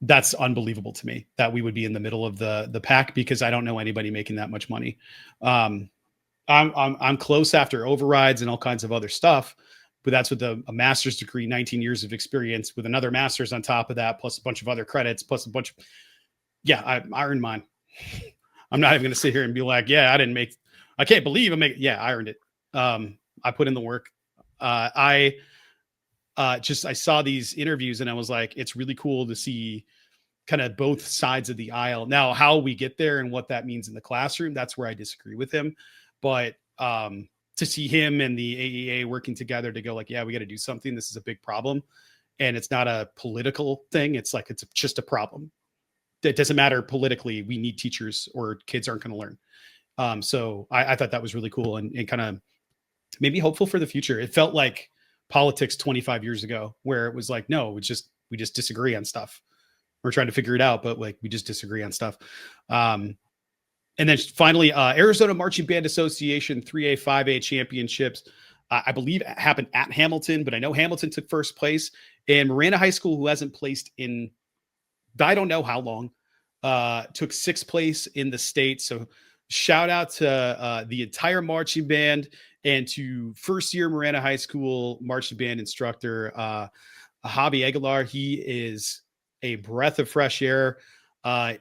that's unbelievable to me that we would be in the middle of the pack because I don't know anybody making that much money. I'm close after overrides and all kinds of other stuff, but that's with a master's degree, 19 years of experience with another master's on top of that, plus a bunch of other credits, plus a bunch of, I earned mine. I'm not even going to sit here and be like, I can't believe I earned it. I put in the work. I saw these interviews and I was like, it's really cool to see kind of both sides of the aisle. Now, how we get there and what that means in the classroom, that's where I disagree with him. But to see him and the AEA working together to go like, we got to do something. This is a big problem. And it's not a political thing. It's like, it's just a problem. It doesn't matter politically. We need teachers or kids aren't going to learn. So I thought that was really cool and kind of maybe hopeful for the future. It felt like politics 25 years ago, where it was like, no, we just disagree on stuff. We're trying to figure it out, but like we just disagree on stuff. And then finally, Arizona Marching Band Association 3A, 5A championships, I believe happened at Hamilton, but I know Hamilton took first place. And Marana High School, who hasn't placed in, I don't know how long, took sixth place in the state. So shout out to the entire marching band and to first year Marana High School marching band instructor, Javi Aguilar. He is a breath of fresh air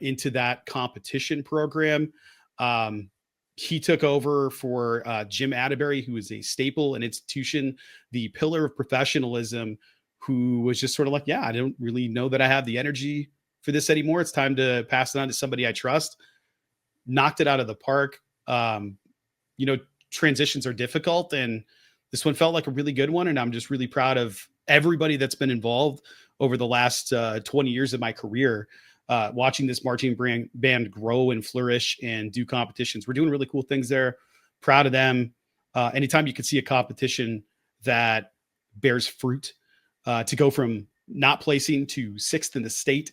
into that competition program. He took over for Jim Atterbury, who is a staple and institution, the pillar of professionalism, who was just sort of like, yeah, I don't really know that I have the energy for this anymore. It's time to pass it on to somebody I trust. Knocked it out of the park. Transitions are difficult, and this one felt like a really good one. And I'm just really proud of everybody that's been involved over the last 20 years of my career, watching this marching band grow and flourish and do competitions. We're doing really cool things there. Proud of them. Anytime you can see a competition that bears fruit, to go from not placing to sixth in the state,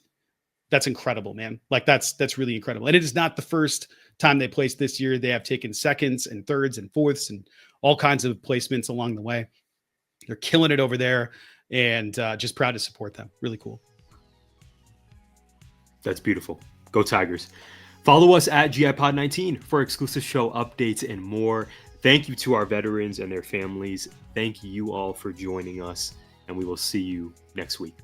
that's incredible, man. Like that's really incredible. And it is not the first time they placed this year. They have taken seconds and thirds and fourths and all kinds of placements along the way. They're killing it over there, and just proud to support them. Really cool. That's beautiful. Go Tigers. Follow us at GIPod19 for exclusive show updates and more. Thank you to our veterans and their families. Thank you all for joining us, and we will see you next week.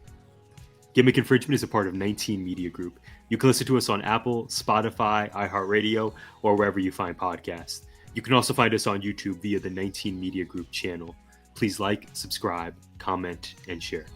Gimmick Infringement is a part of 19 Media Group. You can listen to us on Apple, Spotify, iHeartRadio, or wherever you find podcasts. You can also find us on YouTube via the 19 Media Group channel. Please like, subscribe, comment, and share.